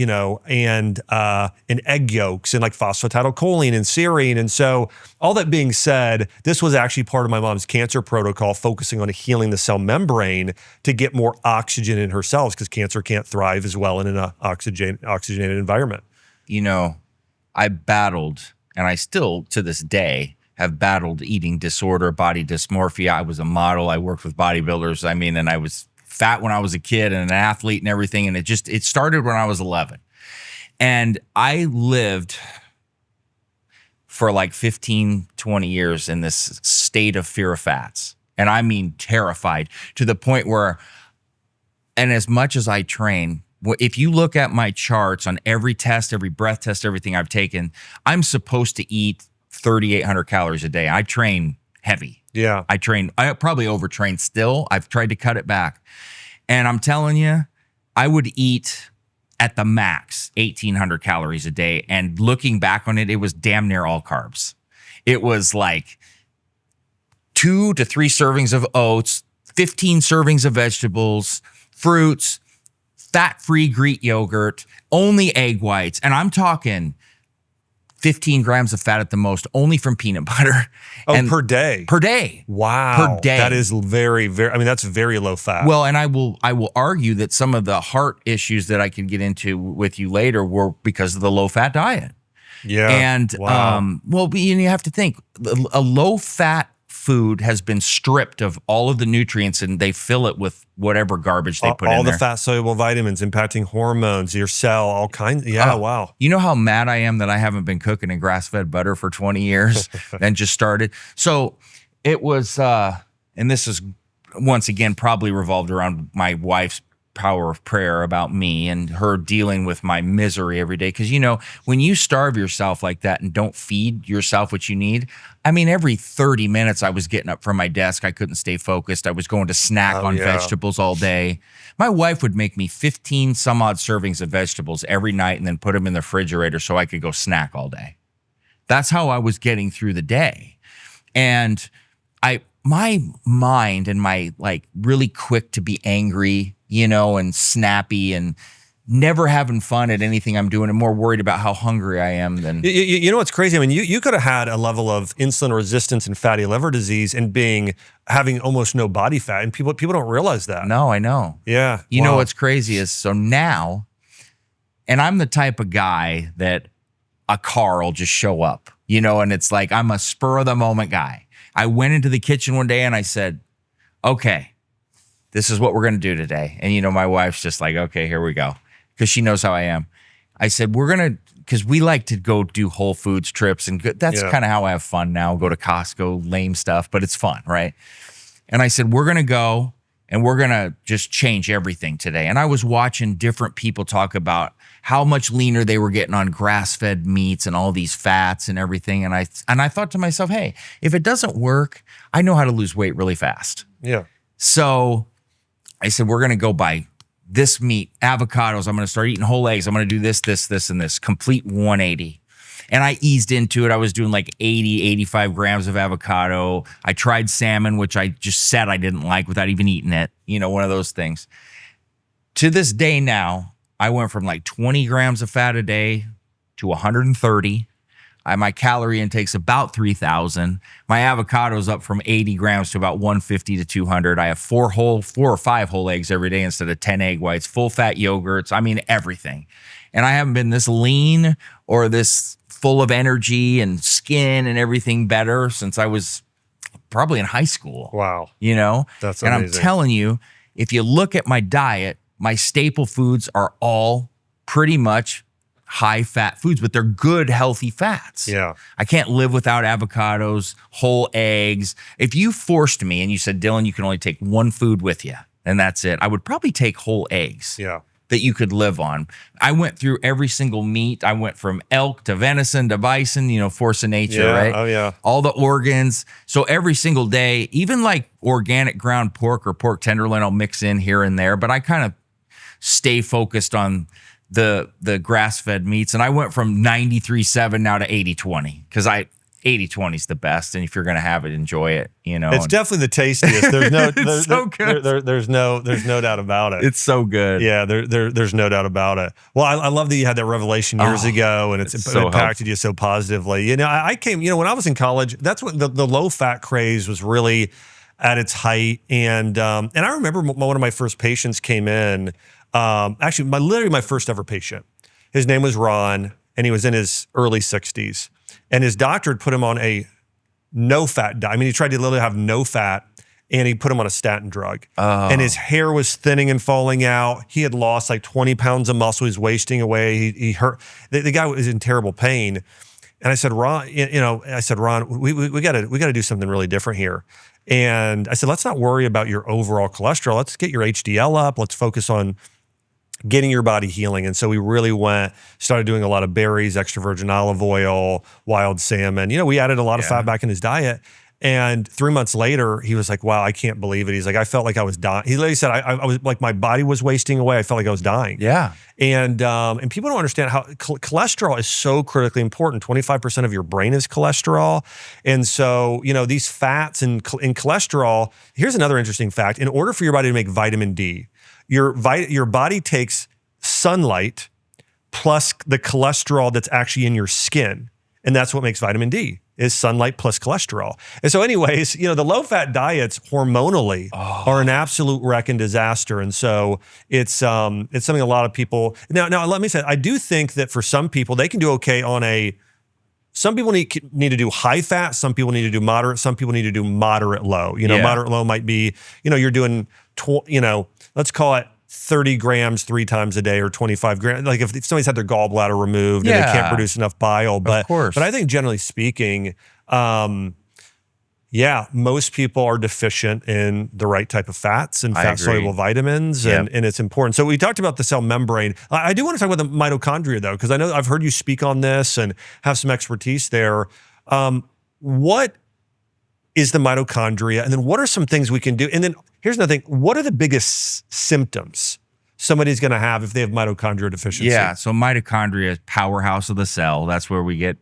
in egg yolks, and like phosphatidylcholine and serine. And so all that being said, this was actually part of my mom's cancer protocol, focusing on healing the cell membrane to get more oxygen in her cells, because cancer can't thrive as well in an oxygenated environment. I battled, and I still to this day have battled eating disorder, body dysmorphia. I was a model. I worked with bodybuilders. And I was fat when I was a kid and an athlete and everything. And it started when I was 11. And I lived for like 15, 20 years in this state of fear of fats. And I mean, terrified, to the point where, and as much as I train, if you look at my charts on every test, every breath test, everything I've taken, I'm supposed to eat 3,800 calories a day. I train heavy. Yeah. I probably overtrain still. I've tried to cut it back. And I'm telling you, I would eat at the max 1,800 calories a day. And looking back on it, it was damn near all carbs. It was like 2 to 3 servings of oats, 15 servings of vegetables, fruits, fat-free Greek yogurt, only egg whites. And I'm talking 15 grams of fat at the most, only from peanut butter. Oh, per day? Per day. Wow. Per day. That is very, very, that's very low fat. Well, and I will argue that some of the heart issues that I can get into with you later were because of the low-fat diet. Yeah. And, wow. but you have to think, a low-fat food has been stripped of all of the nutrients, and they fill it with whatever garbage they put in there. All the fat-soluble vitamins impacting hormones, your cell, all kinds. Yeah, wow. You know how mad I am that I haven't been cooking in grass-fed butter for 20 years and just started? So it was, and this is, once again, probably revolved around my wife's power of prayer about me and her dealing with my misery every day. Because, when you starve yourself like that and don't feed yourself what you need, every 30 minutes I was getting up from my desk. I couldn't stay focused. I was going to snack on vegetables all day. My wife would make me 15 some odd servings of vegetables every night and then put them in the refrigerator so I could go snack all day. That's how I was getting through the day. And my mind and my really quick to be angry, and snappy and never having fun at anything I'm doing and more worried about how hungry I am than... You know what's crazy? You could have had a level of insulin resistance and fatty liver disease and having almost no body fat, and people don't realize that. No, I know. Yeah. You know what's crazy is, so now, and I'm the type of guy that a car will just show up, and it's like I'm a spur of the moment guy. I went into the kitchen one day and I said, okay, this is what we're going to do today. And, my wife's just like, okay, here we go. Because she knows how I am. I said, because we like to go do Whole Foods trips. And that's kind of how I have fun now. Go to Costco, lame stuff, but it's fun, right? And I said, we're going to go and we're going to just change everything today. And I was watching different people talk about how much leaner they were getting on grass-fed meats and all these fats and everything. And I thought to myself, hey, if it doesn't work, I know how to lose weight really fast. Yeah. So I said, we're going to go buy this meat, avocados. I'm going to start eating whole eggs. I'm going to do this, and this, complete 180. And I eased into it. I was doing like 80, 85 grams of avocado. I tried salmon, which I just said I didn't like without even eating it. One of those things. To this day now, I went from like 20 grams of fat a day to 130. My calorie intake's about 3,000. My avocado's up from 80 grams to about 150 to 200. I have 4 or 5 whole eggs every day instead of 10 egg whites, full fat yogurts. Everything. And I haven't been this lean or this full of energy and skin and everything better since I was probably in high school. Wow. You know? That's and amazing. I'm telling you, if you look at my diet, my staple foods are all pretty much high fat foods, but they're good, healthy fats. Yeah. I can't live without avocados, whole eggs. If you forced me and you said, Dylan, you can only take one food with you, and that's it, I would probably take whole eggs. Yeah. That you could live on. I went through every single meat. I went from elk to venison to bison, you know, force of nature, Yeah. right? Oh, yeah. All the organs. So every single day, even like organic ground pork or pork tenderloin, I'll mix in here and there, but I kind of stay focused on the grass-fed meats. And I went from 93-7 now to 80-20 because 80-20 is the best, and if you're gonna have it, enjoy it. You know, It's definitely the tastiest. There's no, It's so good. There's no doubt about it. It's so good. Yeah, there's no doubt about it. Well, I love that you had that revelation years ago, and it's so impacted you so positively. You know, I came, you know, when I was in college, that's when the low fat craze was really at its height, and I remember one of my first patients came in. Actually, literally my first ever patient. His name was Ron, and he was in his early 60s. And his doctor had put him on a no-fat diet. I mean, he tried to literally have no fat, and he put him on a statin drug. And his hair was thinning and falling out. He had lost like 20 pounds of muscle. He's wasting away. He hurt. The guy was in terrible pain. And I said, Ron, Ron, we got to do something really different here. And I said, let's not worry about your overall cholesterol. Let's get your HDL up. Let's focus on getting your body healing. And so we really started doing a lot of berries, extra virgin olive oil, wild salmon. You know, we added a lot of fat back in his diet. And 3 months later, he was like, wow, I can't believe it. He's like, I felt like I was dying. He literally said, I was like, my body was wasting away. I felt like I was dying. Yeah. And people don't understand how cholesterol is so critically important. 25% of your brain is cholesterol. And so, you know, these fats and cholesterol, here's another interesting fact. In order for your body to make vitamin D, your body takes sunlight plus the cholesterol that's actually in your skin. And that's what makes vitamin D, is sunlight plus cholesterol. And so anyways, you know, the low-fat diets hormonally are an absolute wreck and disaster. And so it's something a lot of people, now let me say, I do think that for some people, they can do okay on some people need to do high fat, some people need to do moderate, some people need to do moderate low. You know, moderate low might be, you know, you're doing, let's call it 30 grams 3 times a day, or 25 grams. Like if somebody's had their gallbladder removed and they can't produce enough bile. But I think generally speaking, most people are deficient in the right type of fats and fat-soluble vitamins, and it's important. So we talked about the cell membrane. I do want to talk about the mitochondria, though, because I know I've heard you speak on this and have some expertise there. What is the mitochondria? And then what are some things we can do? And then here's another thing. What are the biggest symptoms somebody's going to have if they have mitochondrial deficiency? Yeah, so mitochondria is powerhouse of the cell. That's where we get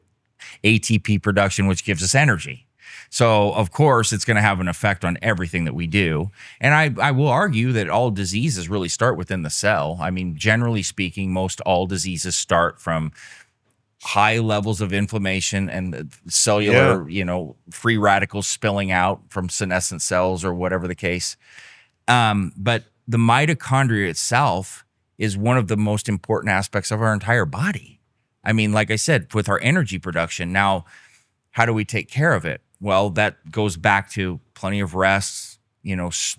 ATP production, which gives us energy. So, of course, it's going to have an effect on everything that we do. And I will argue that all diseases really start within the cell. I mean, generally speaking, most all diseases start from high levels of inflammation and cellular, free radicals spilling out from senescent cells or whatever the case. But the mitochondria itself is one of the most important aspects of our entire body. I mean, like I said, with our energy production. Now, how do we take care of it? Well, that goes back to plenty of rest,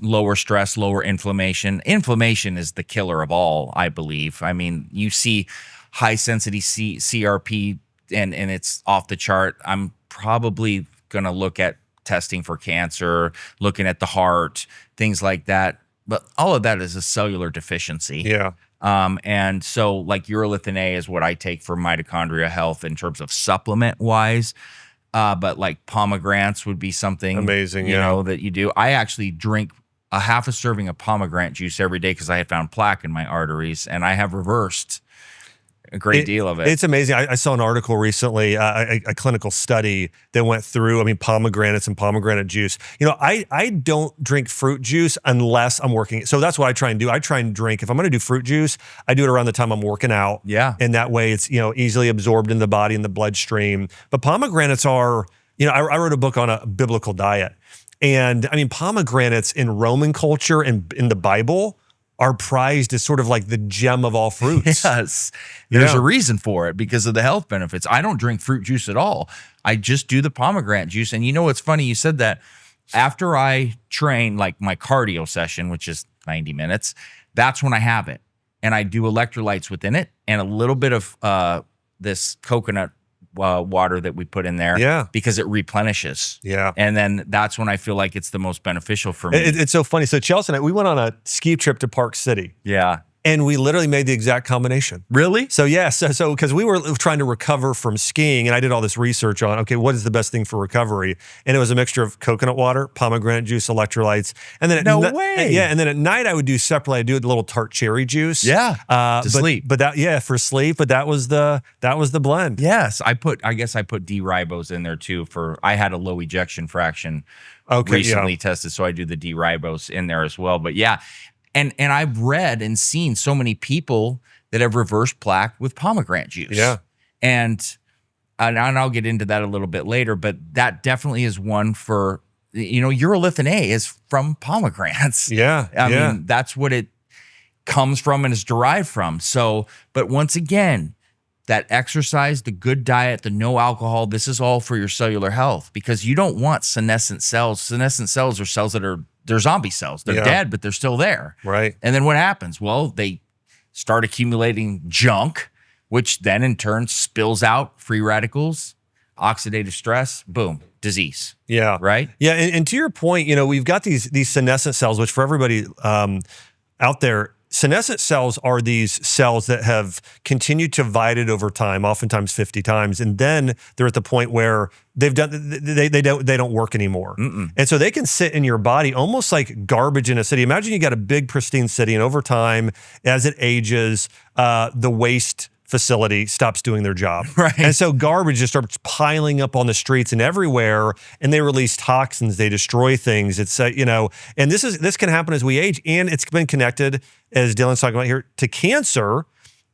lower stress, lower inflammation. Inflammation is the killer of all, I believe. I mean, you see high sensitivity CRP and it's off the chart. I'm probably going to look at testing for cancer, looking at the heart, things like that. But all of that is a cellular deficiency. Yeah. And so like urolithin A is what I take for mitochondria health in terms of supplement wise. But like pomegranates would be something amazing, that you do. I actually drink a half a serving of pomegranate juice every day because I had found plaque in my arteries, and I have reversed a great deal of it. It's amazing. I saw an article recently, a clinical study that went through, pomegranates and pomegranate juice. I don't drink fruit juice unless I'm working. So that's what I try and do. I try and drink. If I'm going to do fruit juice, I do it around the time I'm working out. Yeah. And that way it's, easily absorbed in the body and the bloodstream. But pomegranates are, I wrote a book on a biblical diet. And pomegranates in Roman culture and in the Bible are prized as sort of like the gem of all fruits. Yes. There's a reason for it because of the health benefits. I don't drink fruit juice at all. I just do the pomegranate juice. And what's funny? You said that. after I train, like my cardio session, which is 90 minutes, that's when I have it. And I do electrolytes within it and a little bit of this coconut water that we put in there, Yeah. because it replenishes. Yeah. And then that's when I feel like it's the most beneficial for me. It's so funny. So Chelsea and I, we went on a ski trip to Park City. Yeah. And we literally made the exact combination. Really? So yeah, so because we were trying to recover from skiing, and I did all this research on, okay, what is the best thing for recovery? And it was a mixture of coconut water, pomegranate juice, electrolytes, and then No way. Yeah, and then at night I would do separately. I do a little tart cherry juice. Yeah, to sleep. But that for sleep. But that was the blend. Yes, I guess I put D-ribose in there too. I had a low ejection fraction recently tested, so I do the D-ribose in there as well. But yeah. And I've read and seen so many people that have reversed plaque with pomegranate juice. Yeah. And I'll get into that a little bit later, but that definitely is one for, urolithin A is from pomegranates. Yeah. I mean, that's what it comes from and is derived from. So, but once again, that exercise, the good diet, the no alcohol, this is all for your cellular health, because you don't want senescent cells. Senescent cells are cells that they're zombie cells. They're dead, but they're still there. Right. And then what happens? Well, they start accumulating junk, which then in turn spills out free radicals, oxidative stress, boom, disease. Yeah. Right? Yeah. And to your point, we've got these senescent cells, which for everybody out there, senescent cells are these cells that have continued to divide over time, oftentimes 50 times, and then they're at the point where they don't work anymore. And so they can sit in your body almost like garbage in a city. Imagine you got a big pristine city, and over time, as it ages, the waste facility stops doing their job. Right. And so garbage just starts piling up on the streets and everywhere, and they release toxins, they destroy things. It's and this can happen as we age, and it's been connected, as Dylan's talking about here, to cancer.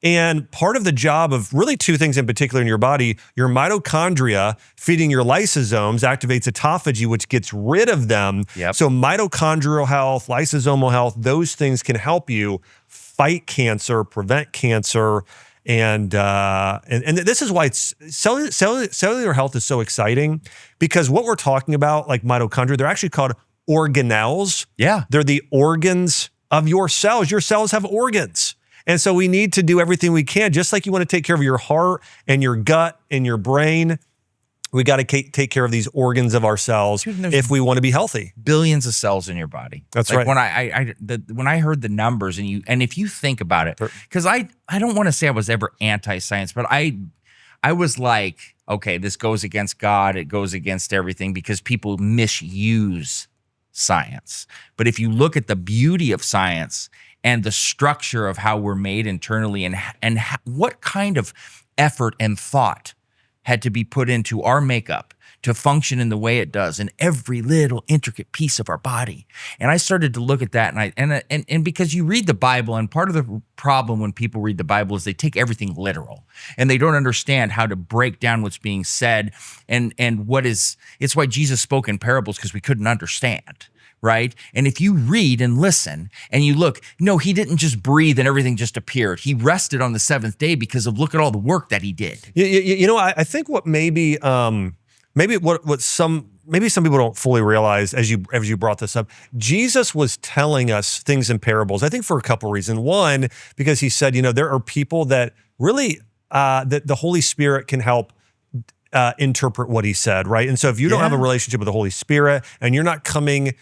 And part of the job of really two things in particular in your body, your mitochondria feeding your lysosomes activates autophagy, which gets rid of them. Yep. So mitochondrial health, lysosomal health, those things can help you fight cancer, prevent cancer. And this is why it's cellular health is so exciting, because what we're talking about, like mitochondria, they're actually called organelles. Yeah. They're the organs of your cells. Your cells have organs. And so we need to do everything we can, just like you want to take care of your heart and your gut and your brain. We got to take care of these organs of our cells if we want to be healthy. Billions of cells in your body. That's like right. When I heard the numbers, and if you think about it, because I don't want to say I was ever anti-science, but I was like, okay, this goes against God. It goes against everything, because people misuse science. But if you look at the beauty of science and the structure of how we're made internally, and what kind of effort and thought had to be put into our makeup to function in the way it does in every little intricate piece of our body. And I started to look at that, and because you read the Bible, and part of the problem when people read the Bible is they take everything literal, and they don't understand how to break down what's being said, and it's why Jesus spoke in parables, because we couldn't understand. Right? And if you read and listen and you look, no, he didn't just breathe and everything just appeared. He rested on the seventh day because of look at all the work that he did. I think what maybe some people don't fully realize, as you brought this up, Jesus was telling us things in parables, I think for a couple reasons. One, because he said, there are people that really, that the Holy Spirit can help interpret what he said, right? And so if you don't have a relationship with the Holy Spirit, and you're not coming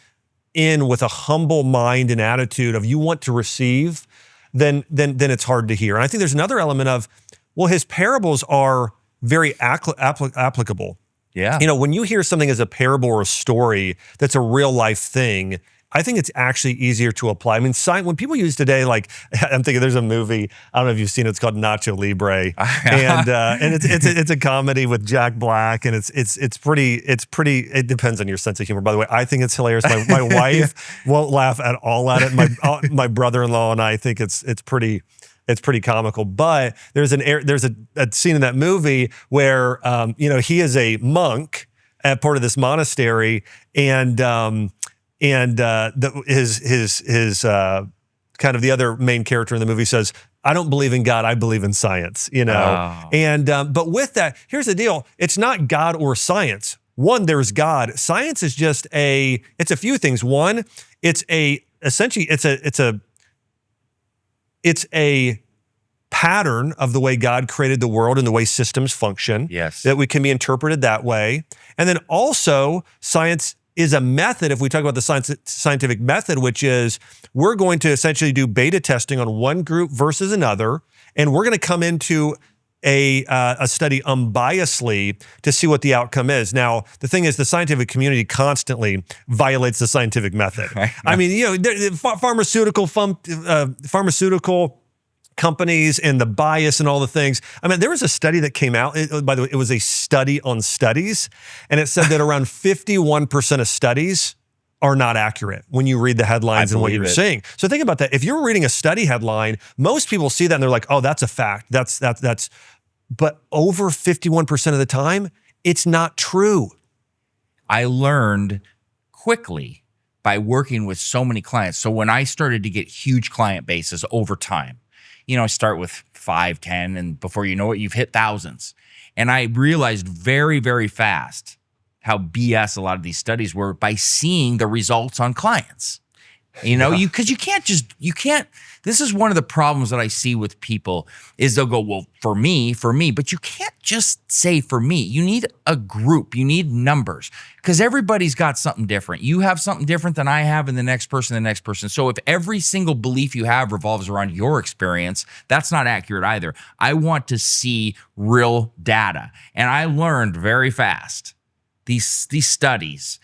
in with a humble mind and attitude of you want to receive, then it's hard to hear. And I think there's another element of, well, his parables are very applicable. Yeah. When you hear something as a parable or a story that's a real life thing, I think it's actually easier to apply. I mean, when people use today, like I'm thinking, there's a movie, I don't know if you've seen it, it's called Nacho Libre, and it's a comedy with Jack Black, and it's pretty. It depends on your sense of humor. By the way, I think it's hilarious. My wife won't laugh at all at it. My brother-in-law and I think it's pretty comical. But there's a scene in that movie where he is a monk at part of this monastery, and his kind of the other main character in the movie says, I don't believe in God, I believe in science, Oh. And but with that, here's the deal. It's not God or science. one, there's God. Science is just it's a few things. One, it's a pattern of the way God created the world and the way systems function. Yes. That we can be interpreted that way. And then also science is a method, if we talk about the scientific method, which is we're going to essentially do beta testing on one group versus another, and we're going to come into a study unbiasedly to see what the outcome is. Now, the thing is, the scientific community constantly violates the scientific method. Right. I mean, pharmaceutical companies and the bias and all the things. I mean, there was a study that came out. By the way, it was a study on studies, and it said that around 51% of studies are not accurate when you read the headlines and what you're seeing. So think about that. If you're reading a study headline, most people see that and they're like, "Oh, that's a fact. That's." But over 51% of the time, it's not true. I learned quickly by working with so many clients. So when I started to get huge client bases over time, I start with 5, 10, and before you know it, you've hit thousands. And I realized very, very fast how BS a lot of these studies were by seeing the results on clients. Because you can't, this is one of the problems that I see with people is they'll go, well, for me, but you can't just say for me. You need a group, you need numbers, because everybody's got something different. You have something different than I have, and the next person. So if every single belief you have revolves around your experience, that's not accurate either. I want to see real data. And I learned very fast, these studies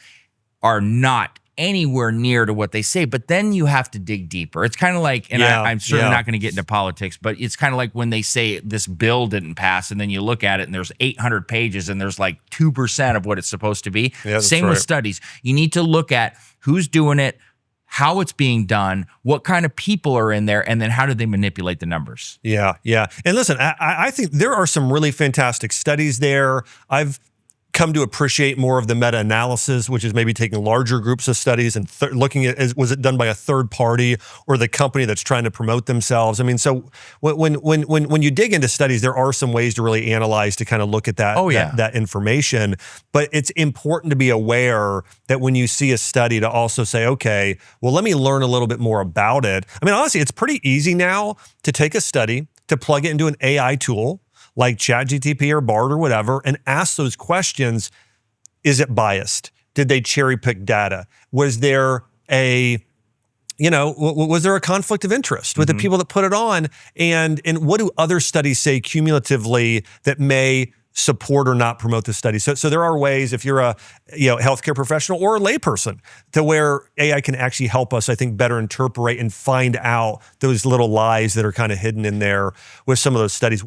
are not anywhere near to what they say, but then you have to dig deeper. It's kind of like, and I'm certainly not going to get into politics, but it's kind of like when they say this bill didn't pass, and then you look at it and there's 800 pages and there's like 2% of what it's supposed to be. Yeah, Same with studies. You need to look at who's doing it, how it's being done, what kind of people are in there, and then how do they manipulate the numbers? Yeah. And listen, I think there are some really fantastic studies there. I've come to appreciate more of the meta-analysis, which is maybe taking larger groups of studies and looking at, was it done by a third party or the company that's trying to promote themselves? I mean, so when you dig into studies, there are some ways to really analyze, to kind of look at that, that information. But it's important to be aware that when you see a study, to also say, okay, well, let me learn a little bit more about it. I mean, honestly, it's pretty easy now to take a study, to plug it into an AI tool like ChatGPT or Bard or whatever, and ask those questions. Is it biased? Did they cherry pick data? Was there was there a conflict of interest with the people that put it on? And what do other studies say cumulatively that may support or not promote the study? So there are ways, if you're a healthcare professional or a layperson, to where AI can actually help us, I think, better interpret and find out those little lies that are kind of hidden in there with some of those studies.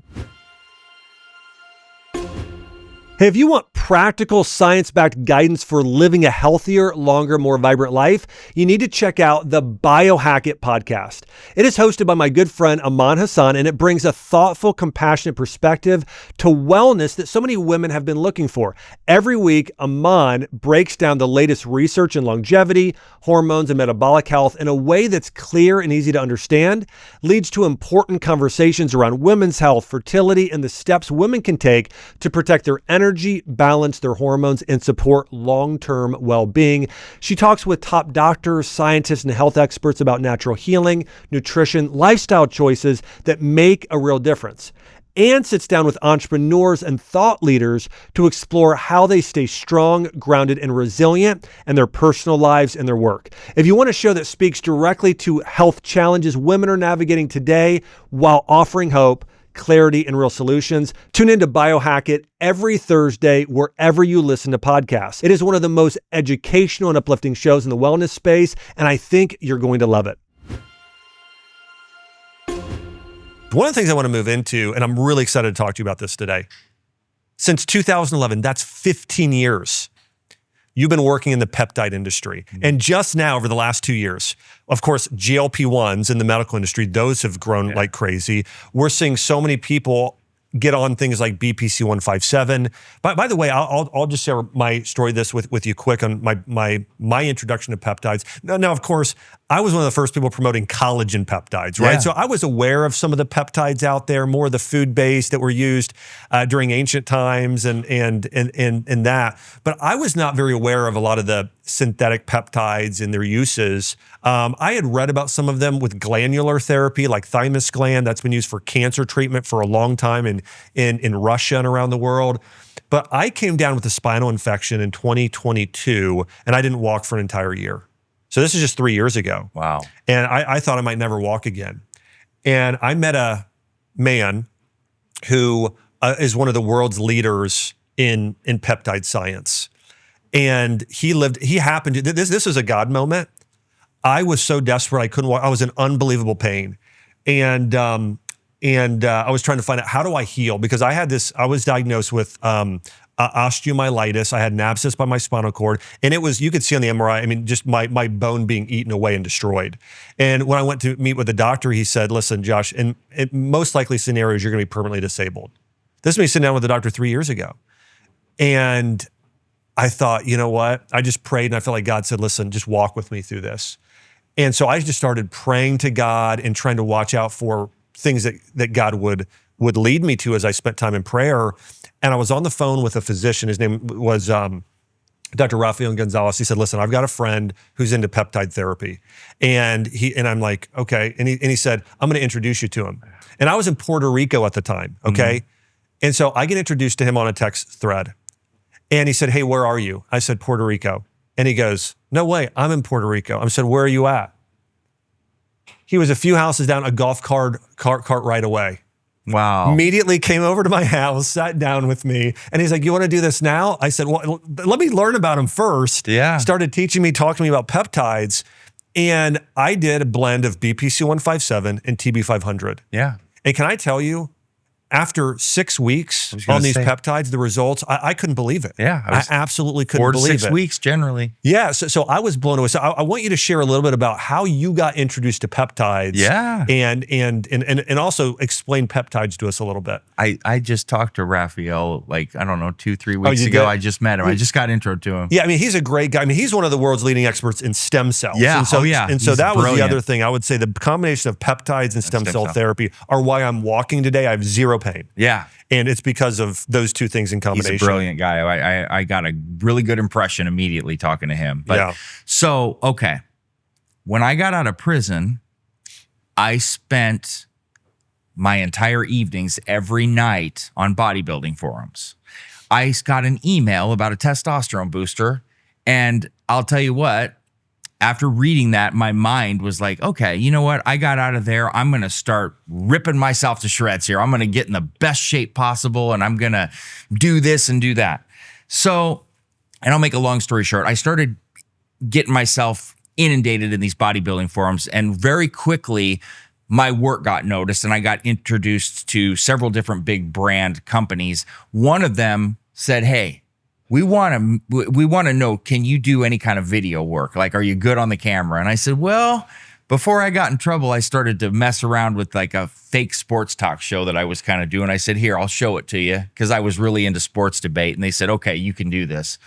Hey, if you want practical, science-backed guidance for living a healthier, longer, more vibrant life, you need to check out the Biohack It podcast. It is hosted by my good friend Aman Hassan, and it brings a thoughtful, compassionate perspective to wellness that so many women have been looking for. Every week, Aman breaks down the latest research in longevity, hormones, and metabolic health in a way that's clear and easy to understand, leads to important conversations around women's health, fertility, and the steps women can take to protect their energy, balance their hormones, and support long-term well-being. She talks with top doctors, scientists, and health experts about natural healing, nutrition, lifestyle choices that make a real difference, and sits down with entrepreneurs and thought leaders to explore how they stay strong, grounded, and resilient in their personal lives and their work. If you want a show that speaks directly to health challenges women are navigating today while offering hope, clarity, and real solutions, tune into Biohack It every Thursday wherever you listen to podcasts. It is one of the most educational and uplifting shows in the wellness space, and I think you're going to love it. One of the things I want to move into, and I'm really excited to talk to you about this today. Since 2011, that's 15 years. You've been working in the peptide industry. And just now, over the last 2 years, of course, GLP-1s in the medical industry, those have grown like crazy. We're seeing so many people get on things like BPC 157. By the way, I'll just share my story with you quick on my introduction to peptides. Now, of course, I was one of the first people promoting collagen peptides, right? Yeah. So I was aware of some of the peptides out there, more of the food-based that were used during ancient times and that. But I was not very aware of a lot of the synthetic peptides and their uses. I had read about some of them with glandular therapy, like thymus gland. That's been used for cancer treatment for a long time in Russia and around the world. But I came down with a spinal infection in 2022, and I didn't walk for an entire year. So this is just 3 years ago. Wow. And I thought I might never walk again. And I met a man who is one of the world's leaders in peptide science. And he happened to, this was a God moment. I was so desperate, I couldn't walk. I was in unbelievable pain. And I was trying to find out, how do I heal? Because I was diagnosed with osteomyelitis. I had an abscess by my spinal cord, and it was, you could see on the MRI, I mean, just my bone being eaten away and destroyed. And when I went to meet with the doctor, he said, listen, Josh, in most likely scenarios, you're gonna be permanently disabled. This is me sitting down with the doctor 3 years ago. And I thought, you know what? I just prayed, and I felt like God said, listen, just walk with me through this. And so I just started praying to God and trying to watch out for things that God would lead me to as I spent time in prayer. And I was on the phone with a physician. His name was Dr. Rafael Gonzalez. He said, listen, I've got a friend who's into peptide therapy. And I'm like, okay. And he said, I'm going to introduce you to him. And I was in Puerto Rico at the time, okay? Mm-hmm. And so I get introduced to him on a text thread. And he said, hey, where are you? I said, Puerto Rico. And he goes, no way, I'm in Puerto Rico. I said, where are you at? He was a few houses down, a golf cart right away. Wow. Immediately came over to my house, sat down with me, and he's like, you want to do this now? I said, well, let me learn about them first. Yeah. Started teaching me, talking to me about peptides. And I did a blend of BPC 157 and TB 500. Yeah. And can I tell you, after 6 weeks on these peptides, the results, I couldn't believe it. Yeah. I absolutely couldn't believe it. 4 to 6 weeks generally. Yeah. So I was blown away. So I want you to share a little bit about how you got introduced to peptides. Yeah. And also explain peptides to us a little bit. I just talked to Raphael, like, I don't know, 2-3 weeks ago. I just met him. I just got intro to him. Yeah. I mean, he's a great guy. I mean, he's one of the world's leading experts in stem cells. Yeah. And so, And so that was brilliant. the other thing. I would say the combination of peptides and stem cell therapy are why I'm walking today. I have zero pain. Yeah. And it's because of those two things in combination. He's a brilliant guy. I got a really good impression immediately talking to him. But yeah. So, okay. When I got out of prison, I spent my entire evenings every night on bodybuilding forums. I got an email about a testosterone booster. And I'll tell you what, after reading that, my mind was like, okay, you know what? I got out of there. I'm going to start ripping myself to shreds here. I'm going to get in the best shape possible, and I'm going to do this and do that. So, and I'll make a long story short, I started getting myself inundated in these bodybuilding forums, and very quickly, my work got noticed, and I got introduced to several different big brand companies. One of them said, hey, we want to know, can you do any kind of video work? Like, are you good on the camera? And I said, well, before I got in trouble, I started to mess around with like a fake sports talk show that I was kind of doing. I said, here, I'll show it to you, because I was really into sports debate. And they said, okay, you can do this.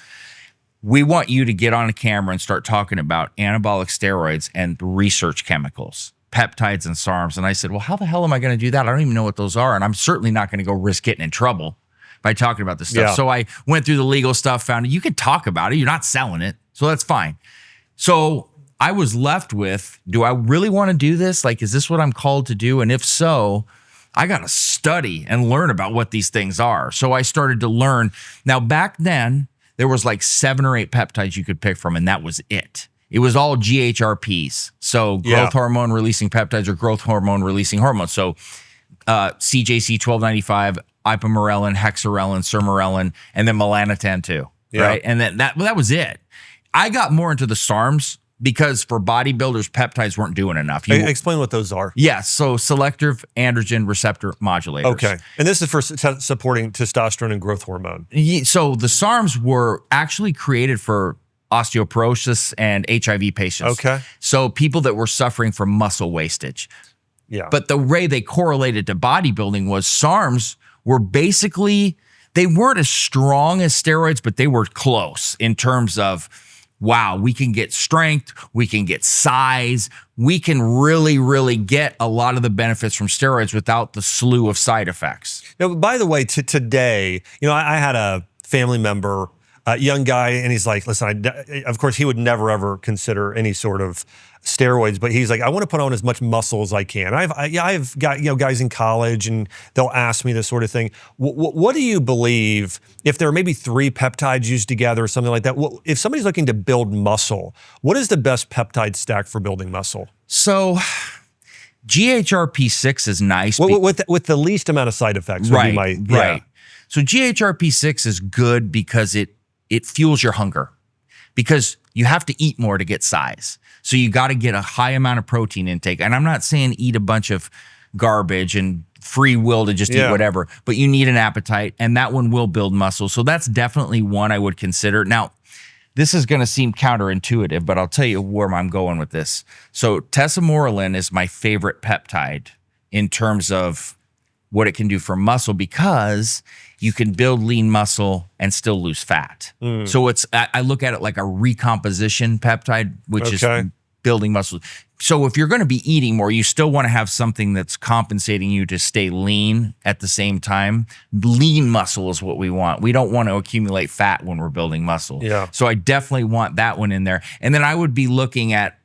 We want you to get on a camera and start talking about anabolic steroids and research chemicals, peptides and SARMs. And I said, well, how the hell am I going to do that? I don't even know what those are. And I'm certainly not going to go risk getting in trouble by talking about this stuff. Yeah. So I went through the legal stuff, found you can talk about it. You're not selling it. So that's fine. So I was left with, do I really want to do this? Like, is this what I'm called to do? And if so, I got to study and learn about what these things are. So I started to learn. Now, back then, there was like 7 or 8 peptides you could pick from, and that was it. It was all GHRPs. So growth hormone releasing peptides or growth hormone releasing hormones. So CJC 1295, ipamorelin, hexarelin, sermorelin, and then melanotan too, right? And then that was it. I got more into the SARMs because for bodybuilders, peptides weren't doing enough. Explain what those are. Yes, so selective androgen receptor modulators. Okay, and this is for supporting testosterone and growth hormone. So the SARMs were actually created for osteoporosis and HIV patients. Okay. So people that were suffering from muscle wastage. Yeah. But the way they correlated to bodybuilding was SARMs were basically, they weren't as strong as steroids, but they were close in terms of, wow, we can get strength, we can get size, we can really, really get a lot of the benefits from steroids without the slew of side effects. Now, by the way, today, I had a family member, a young guy, and he's like, listen, of course, he would never, ever consider any sort of steroids, but he's like, I want to put on as much muscle as I can. I've got, guys in college, and they'll ask me this sort of thing. What do you believe, if there are maybe 3 peptides used together or something like that, if somebody's looking to build muscle, what is the best peptide stack for building muscle? So GHRP6 is nice. With the least amount of side effects. Right. So GHRP6 is good because it fuels your hunger, because you have to eat more to get size. So you got to get a high amount of protein intake. And I'm not saying eat a bunch of garbage and free will to just eat whatever, but you need an appetite, and that one will build muscle. So that's definitely one I would consider. Now, this is going to seem counterintuitive, but I'll tell you where I'm going with this. So tesamorelin is my favorite peptide in terms of what it can do for muscle, because you can build lean muscle and still lose fat. So I look at it like a recomposition peptide, which is building muscle. So if you're going to be eating more, you still want to have something that's compensating you to stay lean at the same time. Lean muscle is what we want. We don't want to accumulate fat when we're building muscle. Yeah. So I definitely want that one in there. And then I would be looking at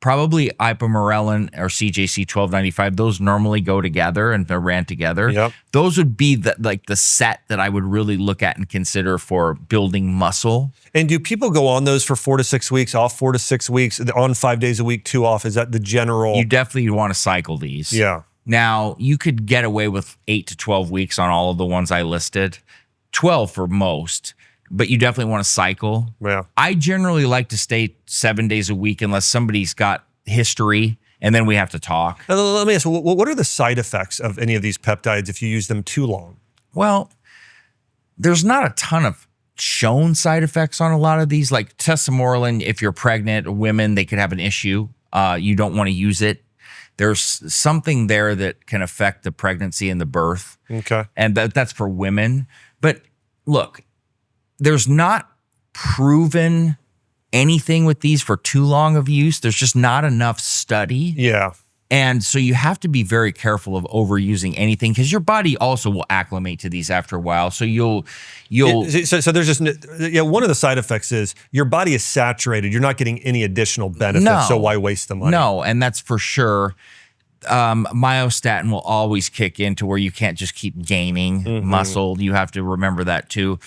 probably ipamorelin or CJC 1295. Those normally go together and they're ran together. Yep. Those would be the set that I would really look at and consider for building muscle. And do people go on those for 4 to 6 weeks, off 4 to 6 weeks, on 5 days a week, 2 off? Is that the general? You definitely want to cycle these. Yeah. Now, you could get away with 8 to 12 weeks on all of the ones I listed, 12 for most, but you definitely want to cycle. Yeah. I generally like to stay 7 days a week unless somebody's got history, and then we have to talk. Now, let me ask, what are the side effects of any of these peptides if you use them too long? Well, there's not a ton of shown side effects on a lot of these. Like tesamorelin, if you're pregnant, women, they could have an issue. You don't want to use it. There's something there that can affect the pregnancy and the birth. Okay. And that's for women. But look, there's not proven anything with these for too long of use. There's just not enough study. Yeah. And so you have to be very careful of overusing anything, because your body also will acclimate to these after a while. So you'll so there's just one of the side effects is your body is saturated. You're not getting any additional benefits. No. So why waste the money? No, and that's for sure. Myostatin will always kick in to where you can't just keep gaining muscle. You have to remember that too.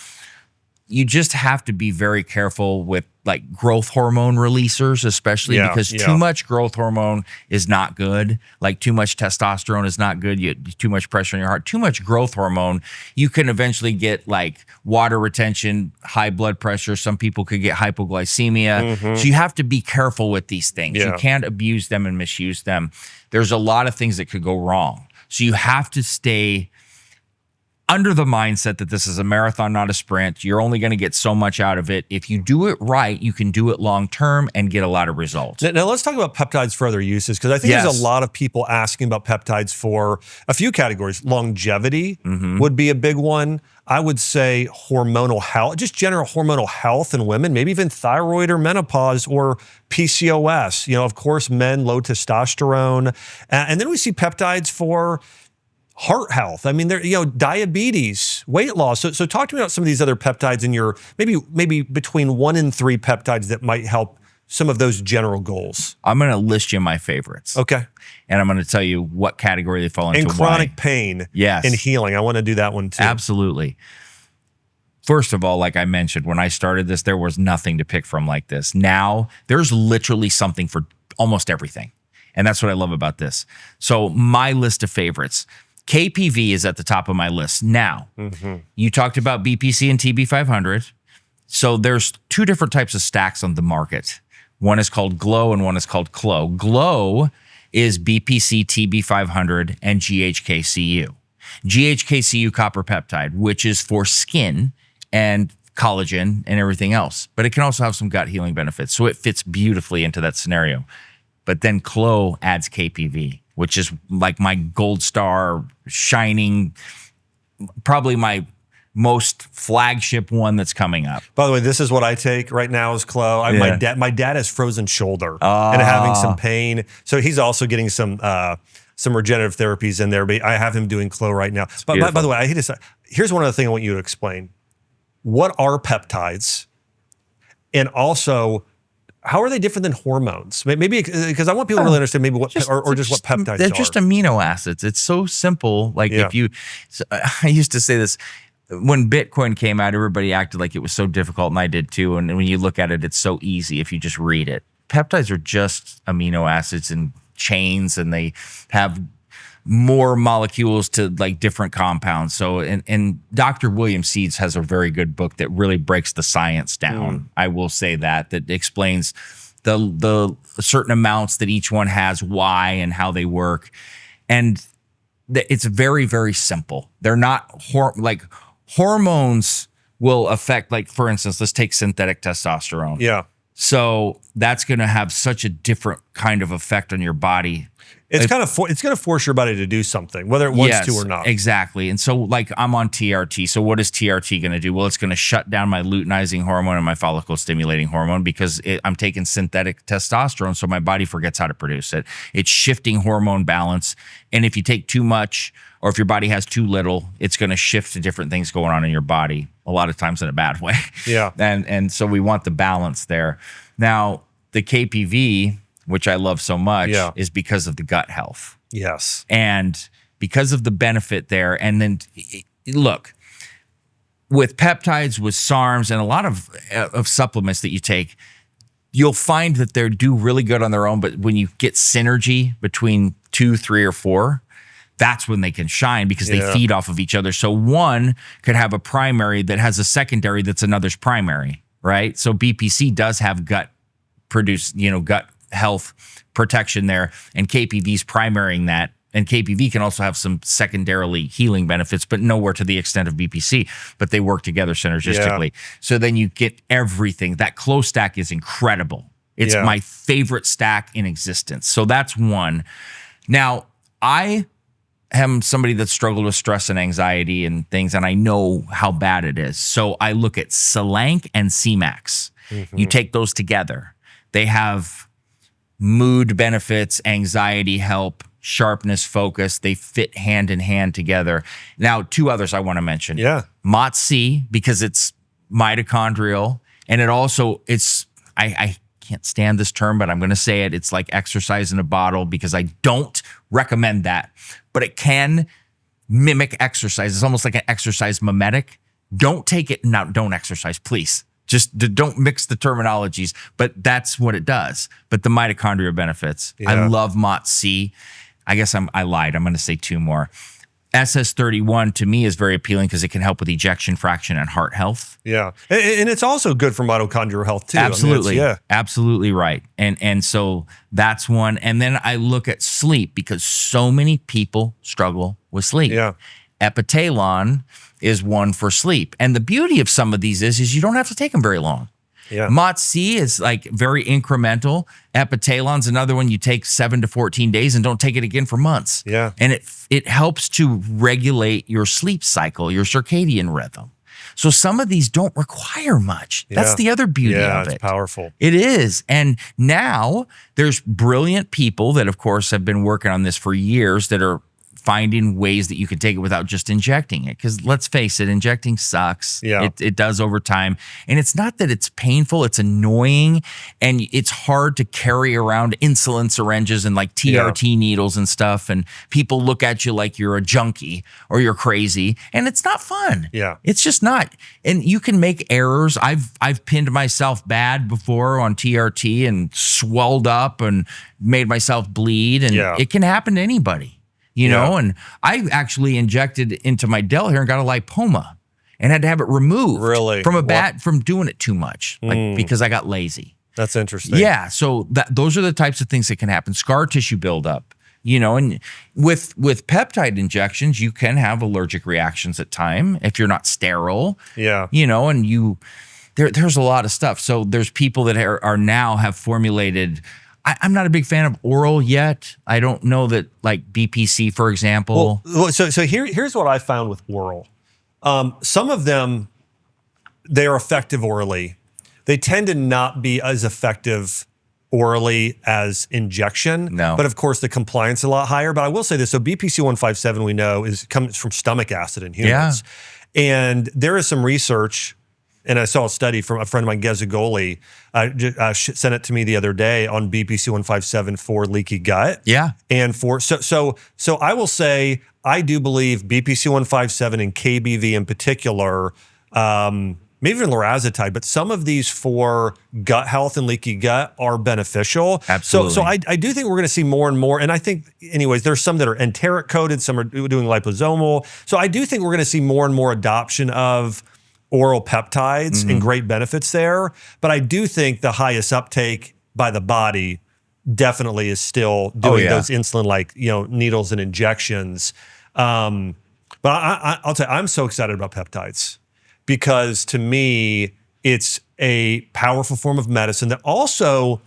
You just have to be very careful with like growth hormone releasers, especially because too much growth hormone is not good. Like too much testosterone is not good. Too much pressure on your heart, too much growth hormone, you can eventually get like water retention, high blood pressure. Some people could get hypoglycemia. So you have to be careful with these things. You can't abuse them and misuse them. There's a lot of things that could go wrong. So you have to stay under the mindset that this is a marathon, not a sprint. You're only going to get so much out of it. If you do it right, you can do it long term and get a lot of results. Now let's talk about peptides for other uses, because I think there's a lot of people asking about peptides for a few categories. Longevity would be a big one. I would say hormonal health, just general hormonal health in women, maybe even thyroid or menopause or PCOS. Of course, men, low testosterone. And then we see peptides for heart health. I mean, diabetes, weight loss. So talk to me about some of these other peptides in your, maybe between 1 and 3 peptides that might help some of those general goals. I'm going to list you my favorites. Okay. And I'm going to tell you what category they fall into. And chronic pain. Yes. And healing. I want to do that one too. Absolutely. First of all, like I mentioned, when I started this, there was nothing to pick from like this. Now there's literally something for almost everything. And that's what I love about this. So my list of favorites. KPV is at the top of my list. Now, you talked about BPC and TB500. So there's 2 different types of stacks on the market. One is called GLOW and one is called CLO. GLOW is BPC, TB500, and GHK-CU. GHK-CU copper peptide, which is for skin and collagen and everything else. But it can also have some gut healing benefits. So it fits beautifully into that scenario. But then CLO adds KPV, which is like my gold star shining probably my most flagship one that's coming up. By the way, this is what I take right now is Clo. My dad has frozen shoulder and having some pain. So he's also getting some regenerative therapies in there. But I have him doing Clo right now. But by the way, here's one other thing I want you to explain. What are peptides? And also, how are they different than hormones? Maybe because I want people to really understand maybe what just what peptides are. They're just amino acids. It's so simple. Like I used to say this, when Bitcoin came out, everybody acted like it was so difficult, and I did too. And when you look at it, it's so easy if you just read it. Peptides are just amino acids and chains, and they have more molecules to like different compounds. So, and Dr. William Seeds has a very good book that really breaks the science down. I will say that explains the certain amounts that each one has, why and how they work. And it's very, very simple. They're not hormones will affect, like, for instance, let's take synthetic testosterone. Yeah. So that's going to have such a different kind of effect on your body. It's going to force your body to do something, whether it wants to or not. Exactly. And so, like, I'm on TRT. So what is TRT going to do? Well, it's going to shut down my luteinizing hormone and my follicle stimulating hormone because I'm taking synthetic testosterone, so my body forgets how to produce it. It's shifting hormone balance. And if you take too much, or if your body has too little, it's going to shift to different things going on in your body, a lot of times in a bad way. Yeah. And so we want the balance there. Now, the KPV, which I love so much, is because of the gut health. Yes. And because of the benefit there. And then, look, with peptides, with SARMs, and a lot of supplements that you take, you'll find that they do really good on their own. But when you get synergy between 2, 3, or 4, that's when they can shine because they feed off of each other. So one could have a primary that has a secondary that's another's primary, right? So BPC does have gut health protection there, and KPV's primarying that. And KPV can also have some secondarily healing benefits, but nowhere to the extent of BPC, but they work together synergistically. Yeah. So then you get everything. That Clo stack is incredible. It's my favorite stack in existence. So that's one. Now, I am somebody that struggled with stress and anxiety and things, and I know how bad it is. So I look at Selank and C-Max. You take those together. They have mood benefits, anxiety help, sharpness, focus. They fit hand in hand together. Now, 2 others I want to mention. Yeah. MOTS-C, because it's mitochondrial, and it also, I can't stand this term, but I'm going to say it. It's like exercise in a bottle because I don't recommend that, but it can mimic exercise. It's almost like an exercise mimetic. Don't take it. Now, don't exercise, please. Just don't mix the terminologies, but that's what it does. But the mitochondrial benefits. Yeah. I love MOTS-C. I guess I lied. I'm going to say 2 more. SS31 to me is very appealing because it can help with ejection fraction and heart health. Yeah. And it's also good for mitochondrial health too. Absolutely. I mean, absolutely right. And so that's one. And then I look at sleep because so many people struggle with sleep. Yeah. Epitalon is one for sleep. And the beauty of some of these is you don't have to take them very long. Yeah. MOTS-C is like very incremental. Epitalon's another one you take 7 to 14 days and don't take it again for months. Yeah. And it helps to regulate your sleep cycle, your circadian rhythm. So some of these don't require much. Yeah. That's the other beauty of it. It's powerful. It is. And now there's brilliant people that, of course, have been working on this for years that are finding ways that you can take it without just injecting it. Because let's face it, injecting sucks. Yeah. It does over time. And it's not that it's painful, it's annoying. And it's hard to carry around insulin syringes and like TRT needles and stuff. And people look at you like you're a junkie or you're crazy. And it's not fun. Yeah. It's just not. And you can make errors. I've pinned myself bad before on TRT and swelled up and made myself bleed. And it can happen to anybody. You know, and I actually injected into my del here and got a lipoma and had to have it removed. Really? From doing it too much, like because I got lazy. That's interesting. Yeah. So those are the types of things that can happen. Scar tissue buildup, you know, and with peptide injections, you can have allergic reactions at time if you're not sterile. Yeah. You know, and there's a lot of stuff. So there's people that are now have formulated, I'm not a big fan of oral yet. I don't know that like BPC, for example. Well, so here's what I found with oral. Some of them, they are effective orally. They tend to not be as effective orally as injection. No. But of course, the compliance is a lot higher. But I will say this. So BPC 157, we know, comes from stomach acid in humans. And there is some research, and I saw a study from a friend of mine, Gemelli, sent it to me the other day on BPC 157 for leaky gut. Yeah. And so I will say, I do believe BPC 157 and KBV in particular, maybe even lorazepam, but some of these for gut health and leaky gut are beneficial. Absolutely. So I do think we're going to see more and more. And I think, anyways, there's some that are enteric coated, some are doing liposomal. So I do think we're going to see more and more adoption of oral peptides and great benefits there. But I do think the highest uptake by the body definitely is still doing those insulin-like, needles and injections. But I'll tell you, I'm so excited about peptides because to me, it's a powerful form of medicine that also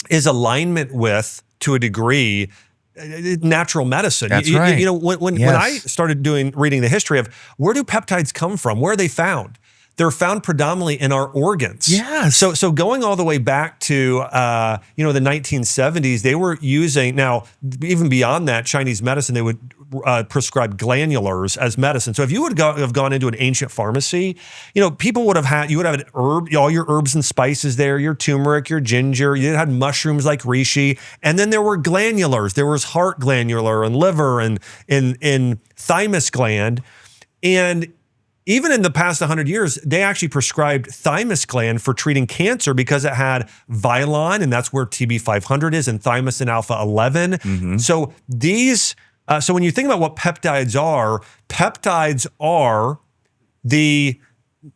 is alignment with, to a degree, natural medicine. That's right. When I started reading the history of where do peptides come from, where are they found? They're found predominantly in our organs. Yes. So going all the way back to the 1970s, they were using, now even beyond that, Chinese medicine, they would prescribe glandulars as medicine. So if you would have gone into an ancient pharmacy, people would have had, you would have all your herbs and spices there, your turmeric, your ginger, you had mushrooms like reishi, and then there were glandulars. There was heart glandular and liver and thymus gland. And even in the past 100 years, they actually prescribed thymus gland for treating cancer because it had Vilon, and that's where TB500 is, and thymosin alpha 11. So so when you think about what peptides are the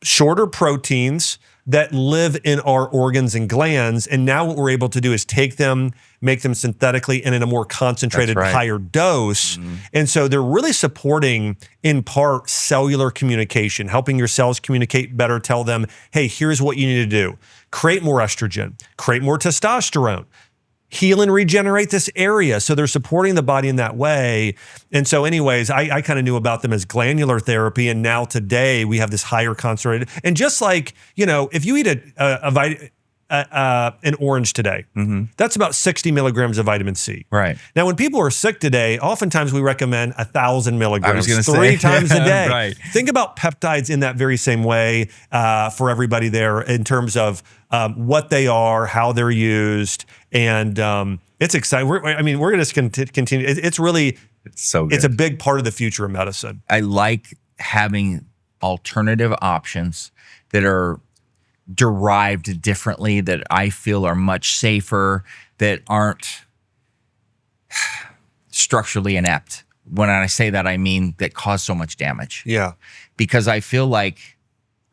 shorter proteins that live in our organs and glands. And now what we're able to do is take them, make them synthetically and in a more concentrated, higher dose. And so they're really supporting, in part, cellular communication, helping your cells communicate better, tell them, hey, here's what you need to do. Create more estrogen, create more testosterone, heal and regenerate this area. So they're supporting the body in that way. And so anyways, I kind of knew about them as glandular therapy. And now today we have this higher concentrated. And just like, if you eat an orange today, that's about 60 milligrams of vitamin C. Right. Now, when people are sick today, oftentimes we recommend 1,000 milligrams three times a day. Right. Think about peptides in that very same way for everybody there in terms of what they are, how they're used, and it's exciting. We're going to just continue. It's so good. It's a big part of the future of medicine. I like having alternative options that are derived differently, that I feel are much safer, that aren't structurally inept. When I say that, I mean that cause so much damage. Yeah. Because I feel like,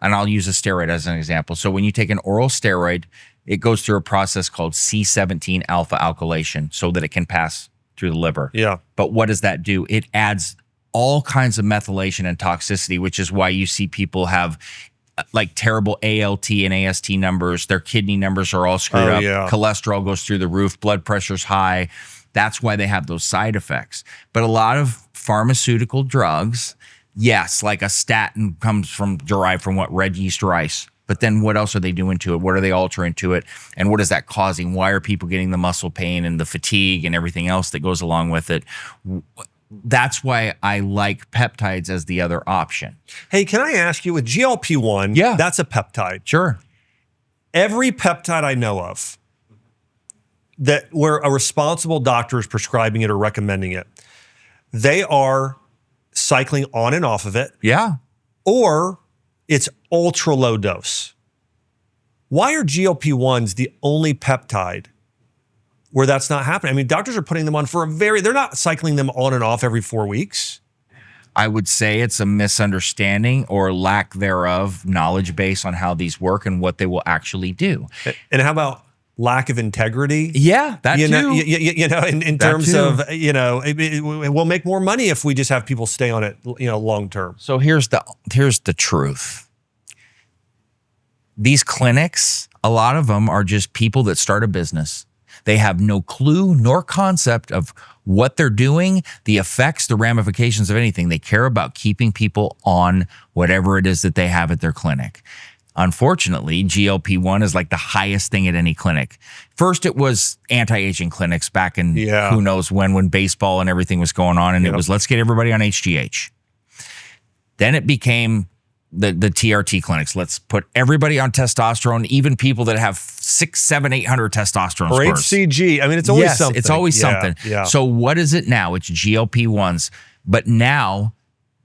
and I'll use a steroid as an example. So when you take an oral steroid, it goes through a process called C17 alpha alkylation so that it can pass through the liver. Yeah. But what does that do? It adds all kinds of methylation and toxicity, which is why you see people have like terrible ALT and AST numbers. Their kidney numbers are all screwed up. Yeah. Cholesterol goes through the roof. Blood pressure's high. That's why they have those side effects. But a lot of pharmaceutical drugs, yes, like a statin derived from what? Red yeast rice. But then what else are they doing to it? What are they altering to it? And what is that causing? Why are people getting the muscle pain and the fatigue and everything else that goes along with it? That's why I like peptides as the other option. Hey, can I ask you, with GLP-1, that's a peptide. Sure. Every peptide I know of that where a responsible doctor is prescribing it or recommending it, they are cycling on and off of it. Yeah. Or it's ultra low dose. Why are GLP-1s the only peptide where that's not happening? I mean, doctors are putting them on for they're not cycling them on and off every 4 weeks. I would say it's a misunderstanding or lack thereof knowledge base on how these work and what they will actually do. And how about lack of integrity? Yeah, that too. In terms of, we'll make more money if we just have people stay on it, long term. So here's the truth. These clinics, a lot of them are just people that start a business. They have no clue nor concept of what they're doing, the effects, the ramifications of anything. They care about keeping people on whatever it is that they have at their clinic. Unfortunately, GLP-1 is like the highest thing at any clinic. First, it was anti-aging clinics back in who knows when baseball and everything was going on. And it was, let's get everybody on HGH. Then it became the TRT clinics. Let's put everybody on testosterone, even people that have 600, 700, 800 testosterone or scores. HCG. I mean, it's always something. It's always something. Yeah. So what is it now? It's GLP-1s. But now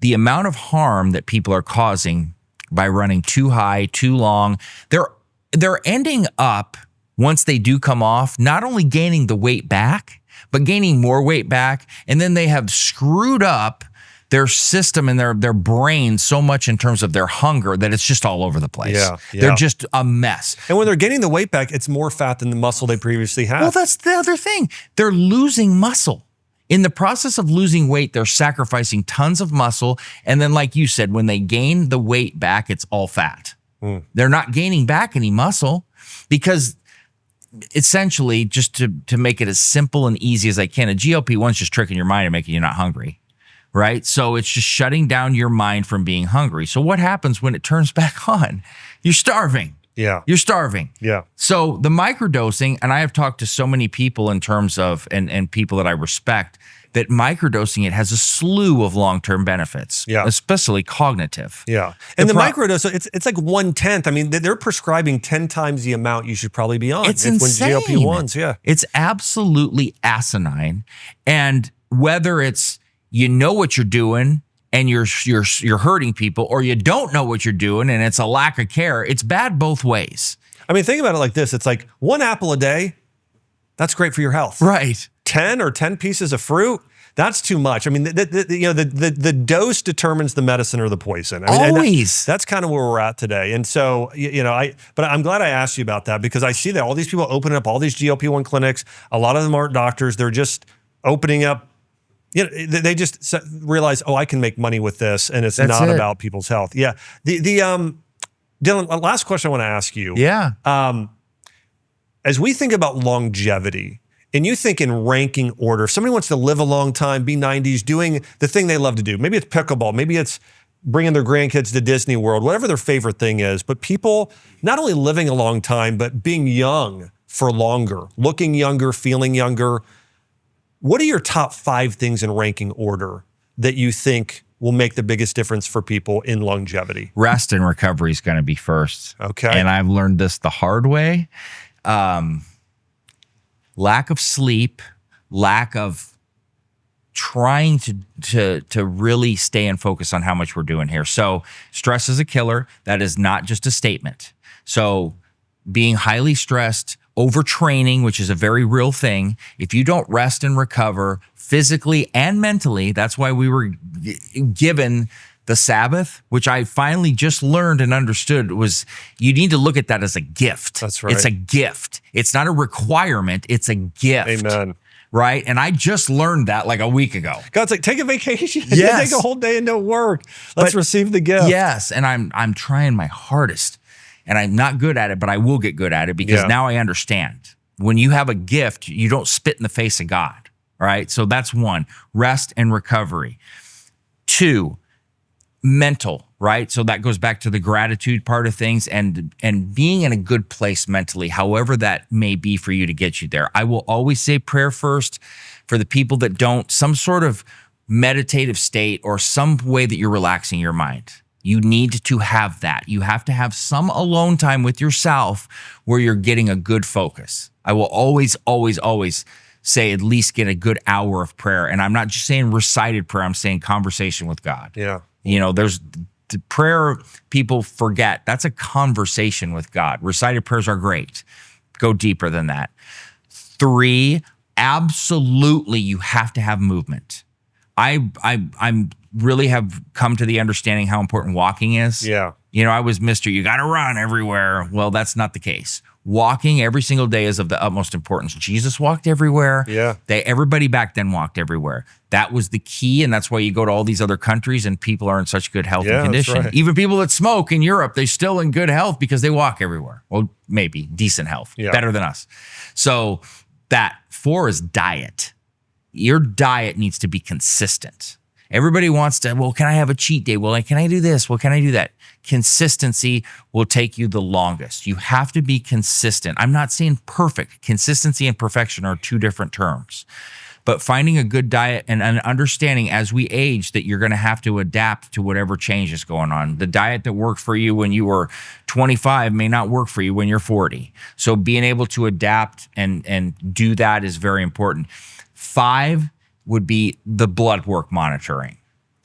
the amount of harm that people are causing by running too high, too long, they're ending up, once they do come off, not only gaining the weight back, but gaining more weight back. And then they have screwed up their system and their brain so much in terms of their hunger that it's just all over the place. Yeah. They're just a mess. And when they're getting the weight back, it's more fat than the muscle they previously had. Well, that's the other thing. They're losing muscle. In the process of losing weight, they're sacrificing tons of muscle. And then, like you said, when they gain the weight back, it's all fat. They're not gaining back any muscle because essentially, just to make it as simple and easy as I can, a GLP-1 is just tricking your mind and making you not hungry, right? So it's just shutting down your mind from being hungry. So what happens when it turns back on? You're starving. Yeah. You're starving. Yeah. So the microdosing, and I have talked to so many people in terms of, and people that I respect, that microdosing, it has a slew of long-term benefits, especially cognitive. Yeah. And the microdose, it's like 1/10. I mean, they're prescribing 10 times the amount you should probably be on. It's insane. When GLP-1s, yeah. It's absolutely asinine. And whether it's, you know what you're doing and you're hurting people, or you don't know what you're doing and it's a lack of care, it's bad both ways. I mean, think about it like this. It's like 1 apple a day, that's great for your health. Right. 10 pieces of fruit, that's too much. I mean, the dose determines the medicine or the poison. I mean, always. That's kind of where we're at today. And so, but I'm glad I asked you about that, because I see that all these people opening up all these GLP-1 clinics. A lot of them aren't doctors. They're just opening up. They just realize, oh, I can make money with this, and it's not about people's health. Yeah. Dylan, last question I want to ask you. Yeah. As we think about longevity, and you think in ranking order, if somebody wants to live a long time, be 90s, doing the thing they love to do, maybe it's pickleball, maybe it's bringing their grandkids to Disney World, whatever their favorite thing is, but people not only living a long time, but being young for longer, looking younger, feeling younger. What are your top 5 things in ranking order that you think will make the biggest difference for people in longevity? Rest and recovery is going to be first. Okay. And I've learned this the hard way. Lack of sleep, lack of trying to really stay and focus on how much we're doing here. So stress is a killer. That is not just a statement. So being highly stressed, overtraining, which is a very real thing. If you don't rest and recover physically and mentally, that's why we were given the Sabbath, which I finally just learned and understood, was you need to look at that as a gift. That's right. It's a gift. It's not a requirement. It's a gift. Amen. Right? And I just learned that like a week ago. God's like, take a vacation. Yes. Take a whole day and don't work. Let's receive the gift. Yes. And I'm trying my hardest. And I'm not good at it, but I will get good at it, because now I understand. When you have a gift, you don't spit in the face of God. Right? So that's 1, rest and recovery. 2, mental, right? So that goes back to the gratitude part of things, and being in a good place mentally, however that may be for you to get you there. I will always say prayer first. For the people that don't, some sort of meditative state or some way that you're relaxing your mind. You need to have that. You have to have some alone time with yourself where you're getting a good focus. I will always, always, always say at least get a good hour of prayer. And I'm not just saying recited prayer. I'm saying conversation with God. Yeah. There's the prayer people forget. That's a conversation with God. Recited prayers are great. Go deeper than that. 3, absolutely you have to have movement. I'm really have come to the understanding how important walking is. Yeah. I was Mr. You got to run everywhere. Well, that's not the case. Walking every single day is of the utmost importance. Jesus walked everywhere. Yeah. Everybody back then walked everywhere. That was the key, and that's why you go to all these other countries and people are in such good health and condition. That's right. Even people that smoke in Europe, they're still in good health because they walk everywhere. Well, maybe decent health, better than us. So that 4 is diet. Your diet needs to be consistent. Everybody wants to, well, can I have a cheat day? Well, can I do this? Well, can I do that? Consistency will take you the longest. You have to be consistent. I'm not saying perfect. Consistency and perfection are 2 different terms. But finding a good diet and an understanding as we age that you're going to have to adapt to whatever change is going on. The diet that worked for you when you were 25 may not work for you when you're 40. So being able to adapt and do that is very important. 5 would be the blood work monitoring.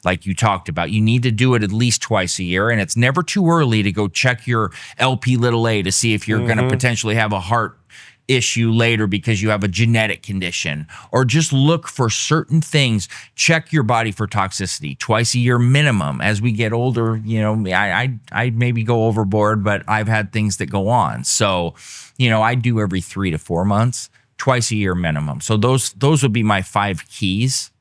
Like you talked about, you need to do it at least twice a year, and it's never too early to go check your LP(a) to see if you're going to potentially have a heart issue later because you have a genetic condition, or just look for certain things. Check your body for toxicity twice a year minimum. As we get older, you know, I maybe go overboard, but I've had things that go on. So, you know, I do every 3 to 4 months, twice a year minimum. So those would be my 5 keys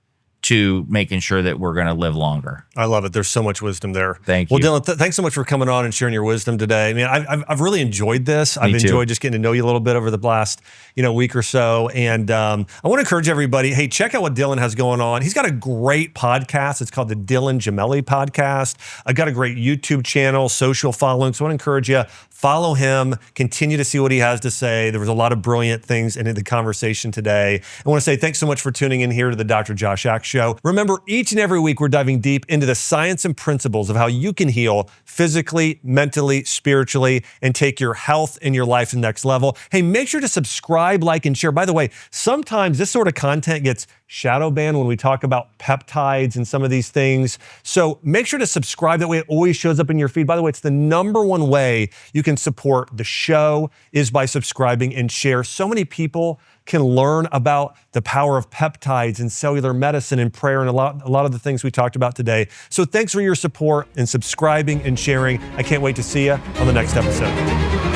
to making sure that we're going to live longer. I love it. There's so much wisdom there. Thank you. Well, Dylan, thanks so much for coming on and sharing your wisdom today. I mean, I've really enjoyed this. I've enjoyed just getting to know you a little bit over the last, week or so. And I want to encourage everybody, hey, check out what Dylan has going on. He's got a great podcast. It's called the Dylan Gemelli podcast. I've got a great YouTube channel, social following. So I want to encourage you, follow him, continue to see what he has to say. There was a lot of brilliant things in the conversation today. I want to say thanks so much for tuning in here to the Dr. Josh Axe Show. Remember, each and every week we're diving deep into the science and principles of how you can heal physically, mentally, spiritually, and take your health and your life to the next level. Hey, make sure to subscribe, like, and share. By the way, sometimes this sort of content gets shadow banned when we talk about peptides and some of these things. So make sure to subscribe. That way it always shows up in your feed. By the way, it's the #1 way you can support the show is by subscribing and share. So many people can learn about the power of peptides and cellular medicine and prayer and a lot of the things we talked about today. So thanks for your support and subscribing and sharing. I can't wait to see you on the next episode.